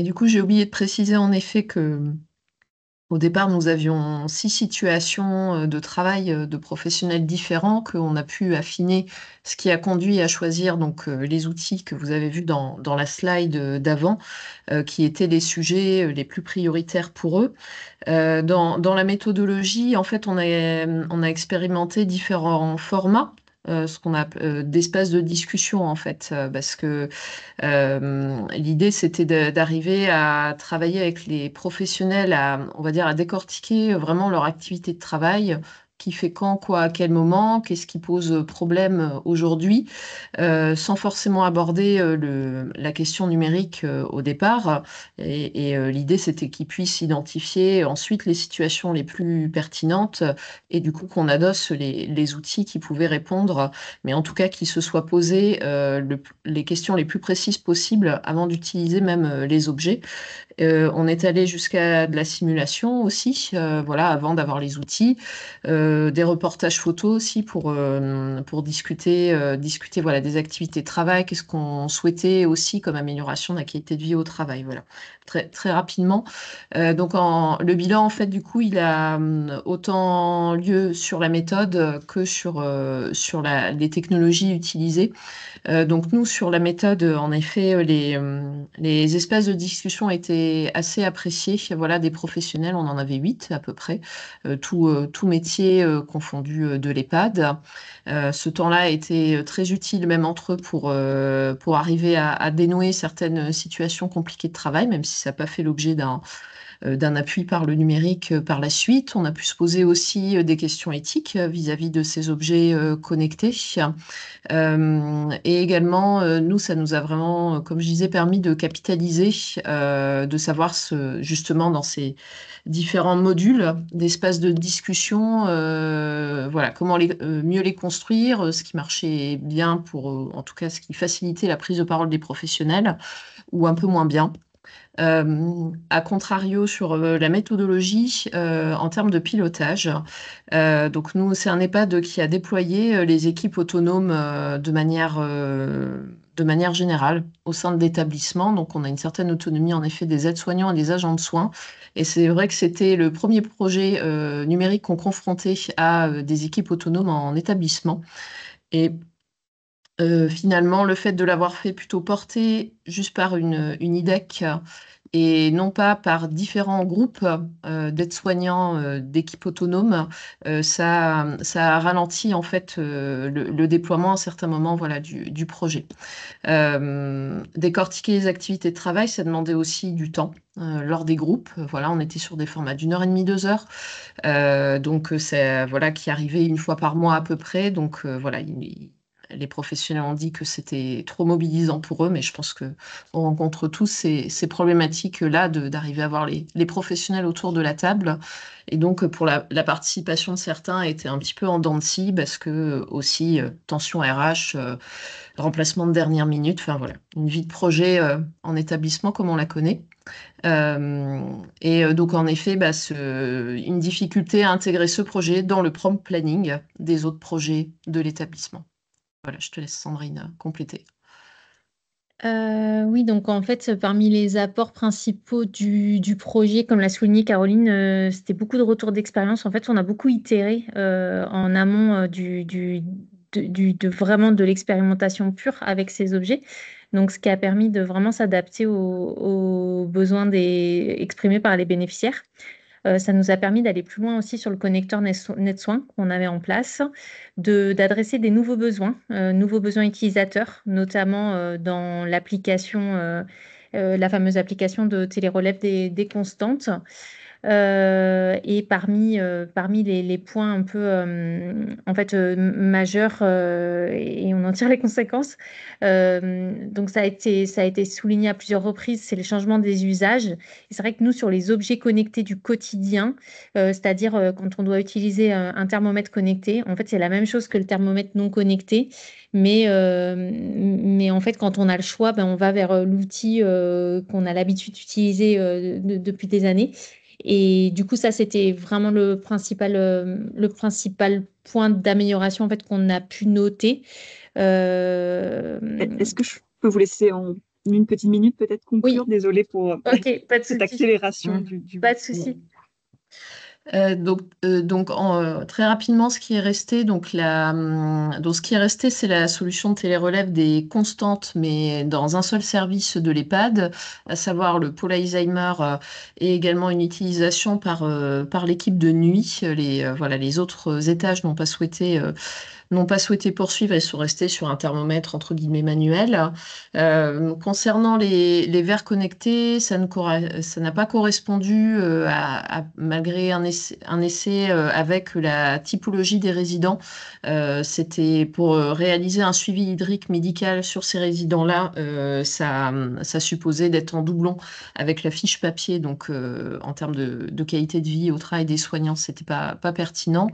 du coup, j'ai oublié de préciser en effet que au départ, nous avions 6 situations de travail de professionnels différents qu'on a pu affiner, ce qui a conduit à choisir donc les outils que vous avez vus dans la slide d'avant, qui étaient les sujets les plus prioritaires pour eux. Dans la méthodologie, en fait, on a expérimenté différents formats. Ce qu'on a d'espace de discussion en fait, parce que l'idée c'était d'arriver à travailler avec les professionnels, on va dire, à décortiquer vraiment leur activité de travail, qui fait quand, quoi, à quel moment, qu'est-ce qui pose problème aujourd'hui, sans forcément aborder la question numérique au départ. Et l'idée, c'était qu'ils puissent identifier ensuite les situations les plus pertinentes et du coup qu'on adosse les outils qui pouvaient répondre, mais en tout cas qu'ils se soient posés les questions les plus précises possibles avant d'utiliser même les objets. On est allé jusqu'à de la simulation aussi, voilà, avant d'avoir les outils, des reportages photos aussi pour discuter voilà, des activités de travail, qu'est-ce qu'on souhaitait aussi comme amélioration de la qualité de vie au travail. Voilà, très, très rapidement. Donc le bilan, en fait, du coup, il a autant lieu sur la méthode que sur les technologies utilisées. Donc nous, sur la méthode, en effet, les espaces de discussion étaient assez appréciés. Voilà, des professionnels, on en avait 8 à peu près, tout métier confondu de l'EHPAD. Ce temps-là a été très utile, même entre eux, pour arriver à dénouer certaines situations compliquées de travail, même si ça n'a pas fait l'objet d'un appui par le numérique par la suite. On a pu se poser aussi des questions éthiques vis-à-vis de ces objets connectés. Et également, nous, ça nous a vraiment, comme je disais, permis de capitaliser, de savoir justement dans ces différents modules d'espace de discussion, voilà, comment mieux les construire, ce qui marchait bien en tout cas, ce qui facilitait la prise de parole des professionnels, ou un peu moins bien. À contrario sur la méthodologie en termes de pilotage. Donc nous, c'est un EHPAD qui a déployé les équipes autonomes de manière générale au sein de l'établissement. Donc on a une certaine autonomie en effet des aides-soignants et des agents de soins. Et c'est vrai que c'était le premier projet numérique qu'on confrontait à des équipes autonomes en établissement. Et finalement, le fait de l'avoir fait plutôt porter juste par une IDEC et non pas par différents groupes d'aides-soignants, d'équipes autonomes, ça a ralenti en fait le déploiement à un certain moment, voilà, du projet. Décortiquer les activités de travail, ça demandait aussi du temps lors des groupes. Voilà, on était sur des formats d'1h30, 2 heures, donc voilà, qui arrivait une fois par mois à peu près. Donc voilà, les professionnels ont dit que c'était trop mobilisant pour eux, mais je pense qu'on rencontre tous ces problématiques-là d'arriver à avoir les professionnels autour de la table. Et donc, pour la participation de certains était un petit peu en dents de scie, parce que aussi, tension RH, remplacement de dernière minute, enfin voilà, une vie de projet en établissement comme on la connaît. Donc, en effet, une difficulté à intégrer ce projet dans le prompt planning des autres projets de l'établissement. Voilà, je te laisse Sandrine compléter. Oui, donc en fait, parmi les apports principaux du projet, comme l'a souligné Caroline, c'était beaucoup de retours d'expérience. En fait, on a beaucoup itéré en amont vraiment de l'expérimentation pure avec ces objets. Donc, ce qui a permis de vraiment s'adapter aux besoins exprimés par les bénéficiaires. Ça nous a permis d'aller plus loin aussi sur le connecteur NetSoin qu'on avait en place, d'adresser des nouveaux besoins utilisateurs, notamment dans l'application, la fameuse application de télérelève des constantes. Et parmi les points un peu en fait majeurs, et on en tire les conséquences. Donc ça a été souligné à plusieurs reprises, c'est le changement des usages. Et c'est vrai que nous, sur les objets connectés du quotidien, c'est-à-dire quand on doit utiliser un thermomètre connecté, en fait c'est la même chose que le thermomètre non connecté. Mais en fait, quand on a le choix, ben, on va vers l'outil qu'on a l'habitude d'utiliser depuis des années. Et du coup, ça, c'était vraiment le principal point d'amélioration en fait, qu'on a pu noter. Est-ce que je peux vous laisser en une petite minute peut-être conclure? Oui. Désolée pour Ok, pas de cette souci. accélération Pas de souci. Très rapidement, ce qui est resté, c'est la solution de télérelève des constantes, mais dans un seul service de l'EHPAD, à savoir le pôle Alzheimer, et également une utilisation par l'équipe de nuit. Les autres étages n'ont pas souhaité poursuivre et sont restés sur un thermomètre entre guillemets manuel. Concernant les verres connectés, ça n'a pas correspondu malgré un essai avec la typologie des résidents. C'était pour réaliser un suivi hydrique médical sur ces résidents-là. Ça supposait d'être en doublon avec la fiche papier. Donc, en termes de qualité de vie au travail des soignants, c'était pas pertinent.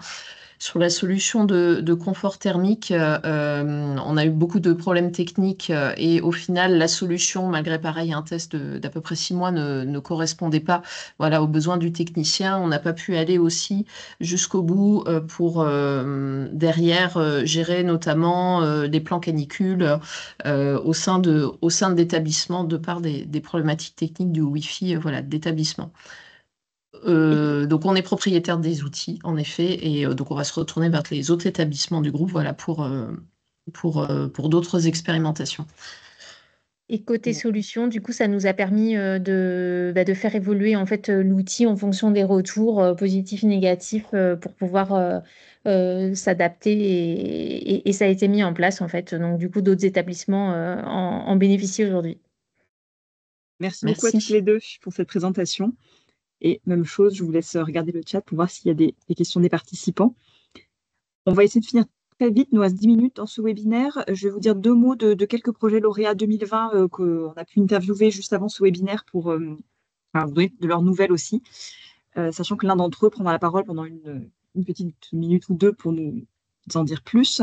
Sur la solution de confort thermique, on a eu beaucoup de problèmes techniques et au final, la solution, malgré pareil un test d'à peu près 6 mois, ne correspondait pas aux besoins du technicien. On n'a pas pu aller aussi jusqu'au bout pour derrière gérer notamment des plans canicules au sein de l'établissement de par des problématiques techniques du Wi-Fi d'établissement. Donc on est propriétaire des outils, en effet, et donc on va se retourner vers les autres établissements du groupe pour d'autres expérimentations. Et côté solution, du coup, ça nous a permis de faire évoluer en fait l'outil en fonction des retours positifs, négatifs, pour pouvoir s'adapter et ça a été mis en place en fait. Donc du coup, d'autres établissements en bénéficient aujourd'hui. Merci beaucoup à toutes les deux pour cette présentation. Et même chose, je vous laisse regarder le chat pour voir s'il y a des questions des participants. On va essayer de finir très vite, il nous reste 10 minutes dans ce webinaire. Je vais vous dire 2 mots de quelques projets lauréats 2020 qu'on a pu interviewer juste avant ce webinaire pour vous donner de leurs nouvelles aussi, sachant que l'un d'entre eux prendra la parole pendant une petite minute ou deux pour nous en dire plus.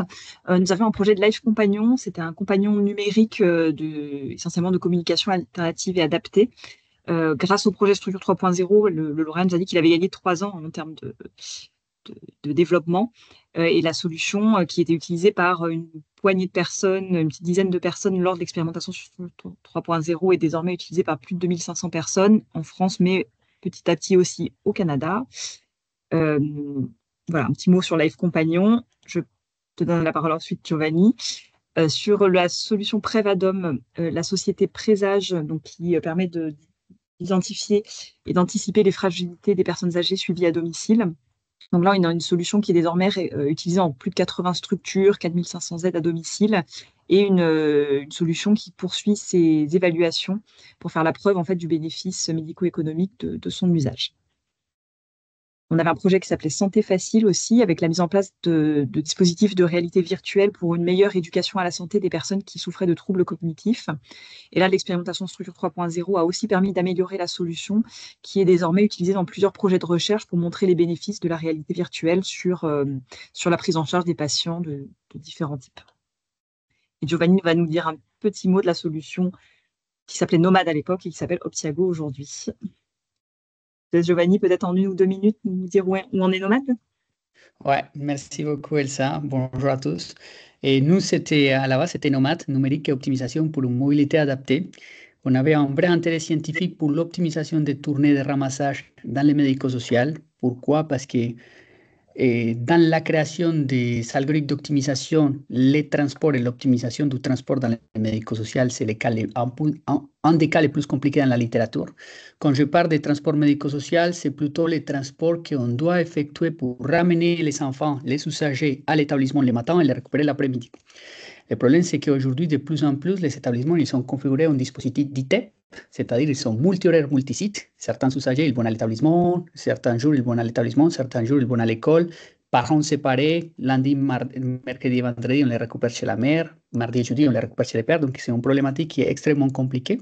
Nous avions un projet de Life Compagnon, c'était un compagnon numérique essentiellement de communication alternative et adaptée. Grâce au projet Structure 3.0, le lauréat nous a dit qu'il avait gagné 3 ans en termes de développement et la solution qui était utilisée par une poignée de personnes, une petite dizaine de personnes lors de l'expérimentation sur 3.0 est désormais utilisée par plus de 2500 personnes en France, mais petit à petit aussi au Canada. Voilà, un petit mot sur Life Compagnon. Je te donne la parole ensuite, Giovanni. Sur la solution Prévadom, la société Présage, donc, qui permet d'identifier et d'anticiper les fragilités des personnes âgées suivies à domicile. Donc là, on a une solution qui est désormais utilisée en plus de 80 structures, 4500 aides à domicile, et une solution qui poursuit ses évaluations pour faire la preuve en fait, du bénéfice médico-économique de son usage. On avait un projet qui s'appelait Santé Facile aussi, avec la mise en place de dispositifs de réalité virtuelle pour une meilleure éducation à la santé des personnes qui souffraient de troubles cognitifs. Et là, l'expérimentation Structure 3.0 a aussi permis d'améliorer la solution qui est désormais utilisée dans plusieurs projets de recherche pour montrer les bénéfices de la réalité virtuelle sur la prise en charge des patients de différents types. Et Giovanni va nous dire un petit mot de la solution qui s'appelait Nomade à l'époque et qui s'appelle Optiago aujourd'hui. Giovanni, peut-être en 1 ou 2 minutes, nous dire où on est Nomade? Ouais, merci beaucoup Elsa. Bonjour à tous. Et nous, à la base, c'était NOMAD, numérique et optimisation pour une mobilité adaptée. On avait un vrai intérêt scientifique pour l'optimisation des tournées de ramassage dans le médico-social. Pourquoi? Parce que dans la création des algorithmes d'optimisation, les transports et l'optimisation du transport dans le médico-social, c'est un des cas les plus compliqués dans la littérature. Quand je parle de transport médico-social, c'est plutôt les transports qu'on doit effectuer pour ramener les enfants, les usagers à l'établissement le matin et les récupérer l'après-midi. Le problème, c'est qu'aujourd'hui, de plus en plus, les établissements ils sont configurés en dispositif d'IT, c'est-à-dire ils sont multi-horaires, multi-sites. Certains usagers, ils vont à l'établissement, certains jours, ils vont à l'établissement, certains jours, ils vont à l'école. Parents séparés, lundi, mercredi et vendredi, on les récupère chez la mère, mardi et jeudi, on les récupère chez les pères. Donc, c'est une problématique qui est extrêmement compliquée.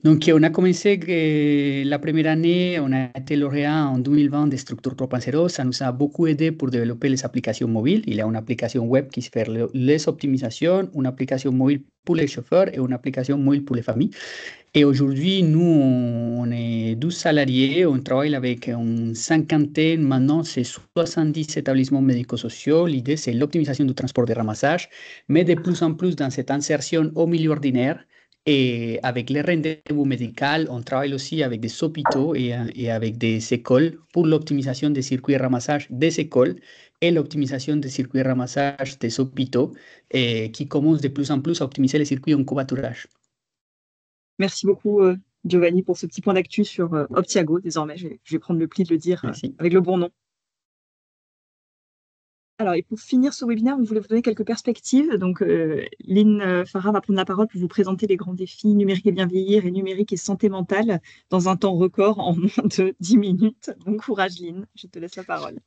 Donc, on a commencé la première année, on a été lauréat en 2020 de Structure 3.0. Ça nous a beaucoup aidé pour développer les applications mobiles. Il y a une application web qui fait les optimisations, une application mobile pour les chauffeurs et une application mobile pour les familles. Et aujourd'hui, nous, on est 12 salariés, on travaille avec une cinquantaine, maintenant c'est 70 établissements médico-sociaux. L'idée, c'est l'optimisation du transport de ramassage, mais de plus en plus dans cette insertion au milieu ordinaire. Et avec les rendez-vous médicaux, on travaille aussi avec des hôpitaux et avec des écoles pour l'optimisation des circuits de ramassage des écoles et l'optimisation des circuits de ramassage des hôpitaux qui commencent de plus en plus à optimiser les circuits en covoiturage. Merci beaucoup, Giovanni, pour ce petit point d'actu sur Optiago. Désormais, je vais prendre le pli de le dire avec le bon nom. Alors, et pour finir ce webinaire, on voulait vous donner quelques perspectives. Donc, Lynn Farah va prendre la parole pour vous présenter les grands défis numérique et bien vieillir et numérique et santé mentale dans un temps record en moins de 10 minutes. Bon courage, Lynn. Je te laisse la parole.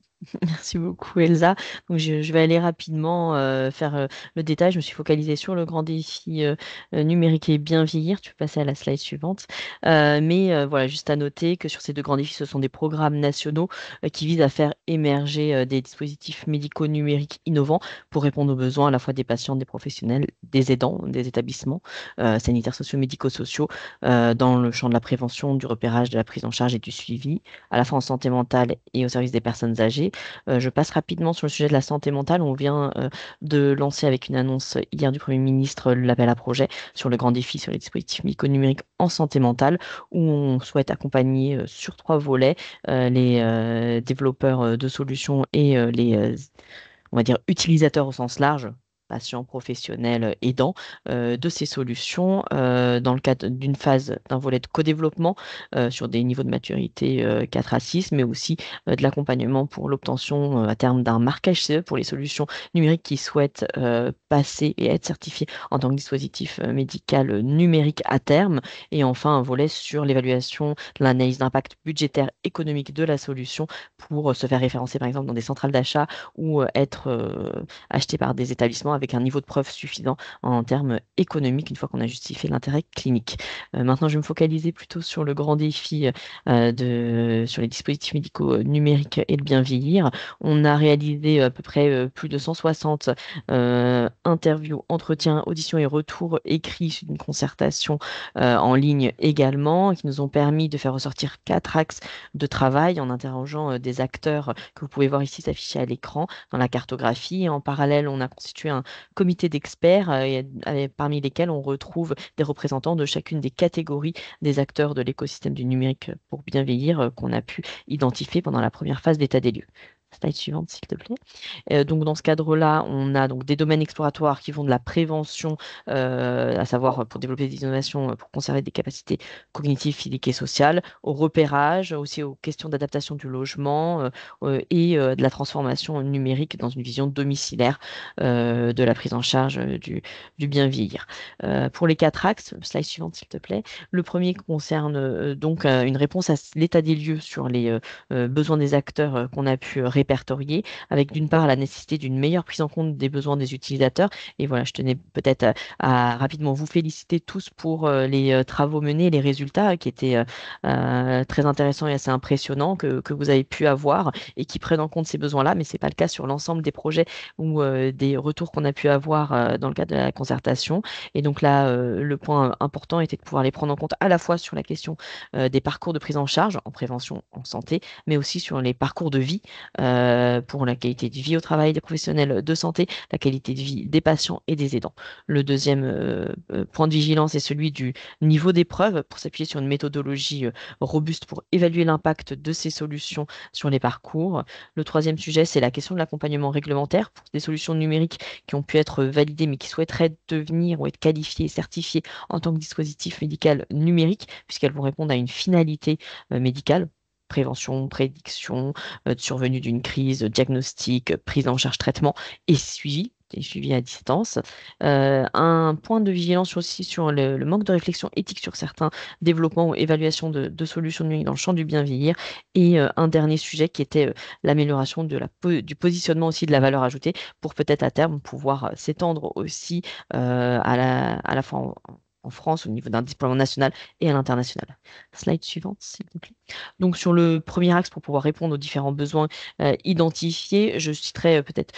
Merci beaucoup, Elsa. Donc, je vais aller rapidement faire le détail. Je me suis focalisée sur le grand défi numérique et bien vieillir. Tu peux passer à la slide suivante. Mais voilà, juste à noter que sur ces deux grands défis, ce sont des programmes nationaux qui visent à faire émerger des dispositifs médicaux numériques innovants pour répondre aux besoins à la fois des patients, des professionnels, des aidants, des établissements sanitaires, sociaux, médico-sociaux dans le champ de la prévention, du repérage, de la prise en charge et du suivi, à la fois en santé mentale et au service des personnes âgées. Je passe rapidement sur le sujet de la santé mentale. On vient de lancer avec une annonce hier du Premier ministre l'appel à projet sur le grand défi sur les dispositifs médico-numériques en santé mentale, où on souhaite accompagner sur 3 volets les développeurs de solutions et on va dire, utilisateurs au sens large, patients, professionnels, aidants, de ces solutions dans le cadre d'une phase d'un volet de co-développement sur des niveaux de maturité 4 à 6, mais aussi de l'accompagnement pour l'obtention à terme d'un marquage CE pour les solutions numériques qui souhaitent passer et être certifiées en tant que dispositif médical numérique à terme. Et enfin, un volet sur l'évaluation de l'analyse d'impact budgétaire économique de la solution pour se faire référencer par exemple dans des centrales d'achat ou être acheté par des établissements avec un niveau de preuve suffisant en termes économiques une fois qu'on a justifié l'intérêt clinique. Maintenant, je vais me focaliser plutôt sur le grand défi sur les dispositifs médicaux numériques et le bien vieillir. On a réalisé à peu près plus de 160 interviews, entretiens, auditions et retours écrits d'une concertation en ligne également, qui nous ont permis de faire ressortir 4 axes de travail en interrogeant des acteurs que vous pouvez voir ici s'afficher à l'écran dans la cartographie. Et en parallèle, on a constitué un comité d'experts parmi lesquels on retrouve des représentants de chacune des catégories des acteurs de l'écosystème du numérique pour bien vieillir qu'on a pu identifier pendant la première phase d'état des lieux. Slide suivante, s'il te plaît. Donc, dans ce cadre-là, on a donc des domaines exploratoires qui vont de la prévention, à savoir pour développer des innovations, pour conserver des capacités cognitives, physiques et sociales, au repérage, aussi aux questions d'adaptation du logement et de la transformation numérique dans une vision domiciliaire de la prise en charge du bien vieillir. Pour les 4 axes, slide suivante, s'il te plaît. Le premier concerne donc une réponse à l'état des lieux sur les besoins des acteurs qu'on a pu répertoriés, avec d'une part la nécessité d'une meilleure prise en compte des besoins des utilisateurs. Et voilà, je tenais peut-être à rapidement vous féliciter tous pour les travaux menés, les résultats qui étaient très intéressants et assez impressionnants que vous avez pu avoir et qui prennent en compte ces besoins-là, mais ce n'est pas le cas sur l'ensemble des projets ou des retours qu'on a pu avoir dans le cadre de la concertation. Et donc là, le point important était de pouvoir les prendre en compte à la fois sur la question des parcours de prise en charge en prévention, en santé, mais aussi sur les parcours de vie pour la qualité de vie au travail des professionnels de santé, la qualité de vie des patients et des aidants. Le deuxième point de vigilance est celui du niveau d'épreuve pour s'appuyer sur une méthodologie robuste pour évaluer l'impact de ces solutions sur les parcours. Le troisième sujet, c'est la question de l'accompagnement réglementaire pour des solutions numériques qui ont pu être validées mais qui souhaiteraient devenir ou être qualifiées et certifiées en tant que dispositif médical numérique puisqu'elles vont répondre à une finalité médicale. Prévention, prédiction, survenue d'une crise, diagnostic, prise en charge, traitement et suivi à distance. Un point de vigilance aussi sur le manque de réflexion éthique sur certains développements ou évaluations de solutions numériques dans le champ du bien vieillir. Et un dernier sujet qui était l'amélioration du positionnement aussi de la valeur ajoutée pour peut-être à terme pouvoir s'étendre aussi à la fois en France au niveau d'un déploiement national et à l'international. Slide suivante, s'il vous plaît. Donc sur le premier axe, pour pouvoir répondre aux différents besoins identifiés, je citerai peut-être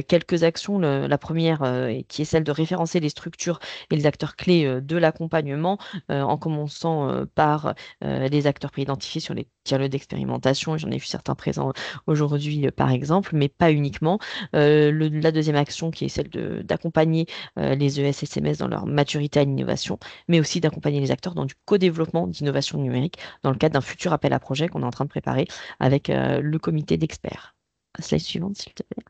quelques actions. La première qui est celle de référencer les structures et les acteurs clés de l'accompagnement, en commençant par les acteurs préidentifiés sur les tiers-lieux d'expérimentation. J'en ai vu certains présents aujourd'hui, par exemple, mais pas uniquement. La deuxième action qui est celle d'accompagner les ESSMS dans leur maturité à l'innovation, mais aussi d'accompagner les acteurs dans du co-développement d'innovation numérique dans le cadre d'un futur appel à projet qu'on est en train de préparer avec le comité d'experts. Slide suivante, s'il te plaît.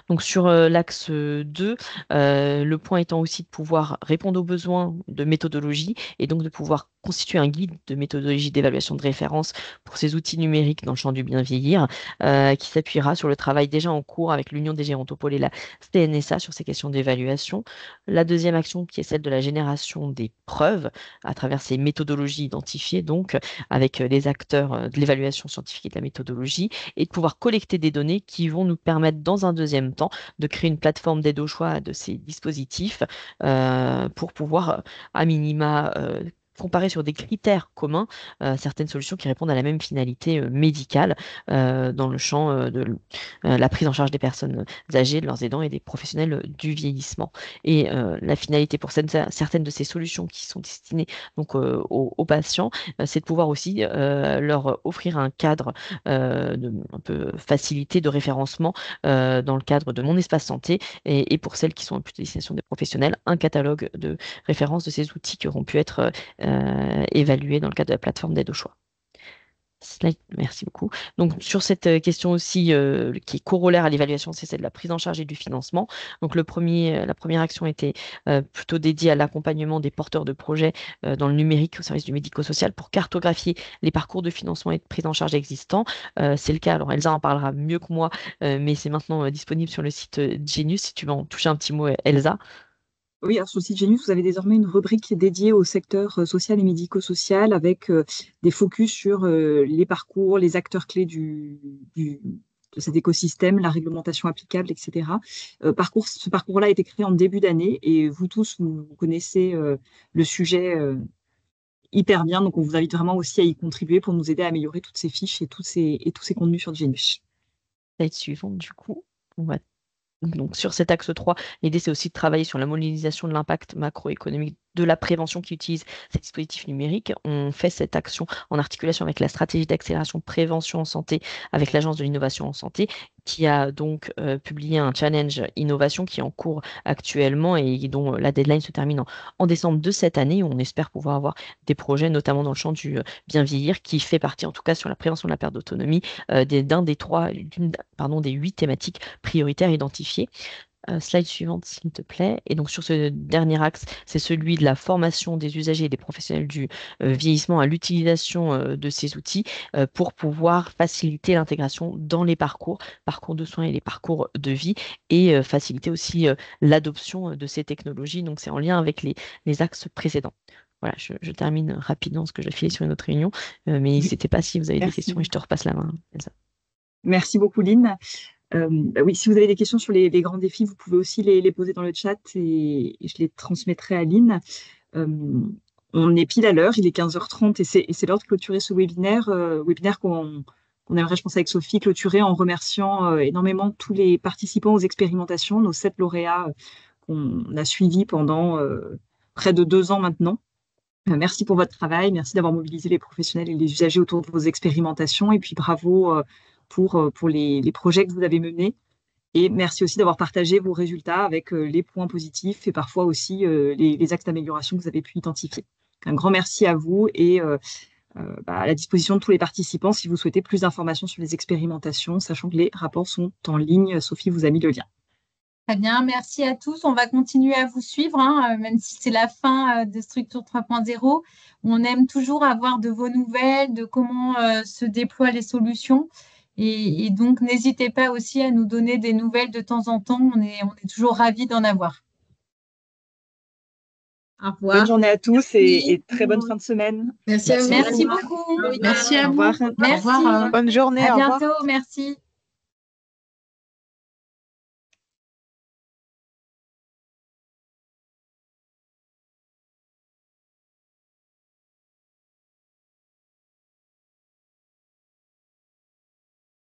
Donc sur l'axe 2, le point étant aussi de pouvoir répondre aux besoins de méthodologie et donc de pouvoir constituer un guide de méthodologie d'évaluation de référence pour ces outils numériques dans le champ du bien vieillir, qui s'appuiera sur le travail déjà en cours avec l'Union des gérontopoles et la CNSA sur ces questions d'évaluation. La deuxième action qui est celle de la génération des preuves à travers ces méthodologies identifiées, donc avec les acteurs de l'évaluation scientifique et de la méthodologie, et de pouvoir collecter des données qui vont nous permettre dans un deuxième temps de créer une plateforme d'aide au choix de ces dispositifs pour pouvoir à minima comparer sur des critères communs certaines solutions qui répondent à la même finalité médicale dans le champ de la prise en charge des personnes âgées, de leurs aidants et des professionnels du vieillissement. Et la finalité pour certaines de ces solutions qui sont destinées donc, aux patients, c'est de pouvoir aussi leur offrir un cadre un peu facilité de référencement dans le cadre de mon espace santé et pour celles qui sont à plus de destination des professionnels, un catalogue de références de ces outils qui auront pu être évalués dans le cadre de la plateforme d'aide au choix. Slide, merci beaucoup. Donc sur cette question aussi qui est corollaire à l'évaluation, c'est celle de la prise en charge et du financement. Donc la première action était plutôt dédiée à l'accompagnement des porteurs de projets dans le numérique au service du médico-social pour cartographier les parcours de financement et de prise en charge existants. C'est le cas, alors Elsa en parlera mieux que moi, mais c'est maintenant disponible sur le site Genius, si tu veux en toucher un petit mot, Elsa. Oui, alors sur le site Genius, vous avez désormais une rubrique dédiée au secteur social et médico-social avec des focus sur les parcours, les acteurs clés de cet écosystème, la réglementation applicable, etc. Ce parcours-là a été créé en début d'année et vous tous, vous connaissez le sujet hyper bien. Donc, on vous invite vraiment aussi à y contribuer pour nous aider à améliorer toutes ces fiches et tous ces contenus sur Genius. Slide suivante, du coup, on va donc sur cet axe 3, l'idée c'est aussi de travailler sur la modélisation de l'impact macroéconomique de la prévention qui utilise ces dispositifs numériques. On fait cette action en articulation avec la stratégie d'accélération prévention en santé avec l'Agence de l'innovation en santé qui a donc publié un challenge innovation qui est en cours actuellement et dont la deadline se termine en décembre de cette année. On espère pouvoir avoir des projets, notamment dans le champ du bien vieillir, qui fait partie, en tout cas sur la prévention de la perte d'autonomie, des 8 thématiques prioritaires identifiées. Slide suivante, s'il te plaît. Et donc, sur ce dernier axe, c'est celui de la formation des usagers et des professionnels du vieillissement à l'utilisation de ces outils pour pouvoir faciliter l'intégration dans les parcours de soins et les parcours de vie et faciliter aussi l'adoption de ces technologies. Donc, c'est en lien avec les axes précédents. Voilà, je termine rapidement parce que je vais filer sur une autre réunion, mais n'hésitez pas si vous avez des questions et je te repasse la main, Elsa. Merci beaucoup, Lynn. Oui, si vous avez des questions sur les grands défis, vous pouvez aussi les poser dans le chat et je les transmettrai à Lynn. On est pile à l'heure, il est 15h30 et c'est l'heure de clôturer ce webinaire qu'on aimerait, je pense, avec Sophie, clôturer en remerciant énormément tous les participants aux expérimentations, nos 7 lauréats qu'on a suivis pendant près de 2 ans maintenant. Merci pour votre travail, merci d'avoir mobilisé les professionnels et les usagers autour de vos expérimentations et puis bravo pour les projets que vous avez menés. Et merci aussi d'avoir partagé vos résultats avec les points positifs et parfois aussi les axes d'amélioration que vous avez pu identifier. Un grand merci à vous et à la disposition de tous les participants si vous souhaitez plus d'informations sur les expérimentations, sachant que les rapports sont en ligne. Sophie vous a mis le lien. Très bien, merci à tous. On va continuer à vous suivre, même si c'est la fin de Structure 3.0. On aime toujours avoir de vos nouvelles, de comment se déploient les solutions. Et donc, n'hésitez pas aussi à nous donner des nouvelles de temps en temps. On est toujours ravis d'en avoir. Au revoir. Bonne journée à tous et très bonne fin de semaine. Merci à vous. Merci beaucoup. Merci à vous. Merci. Au revoir. Bonne journée. À au revoir. bientôt. Merci.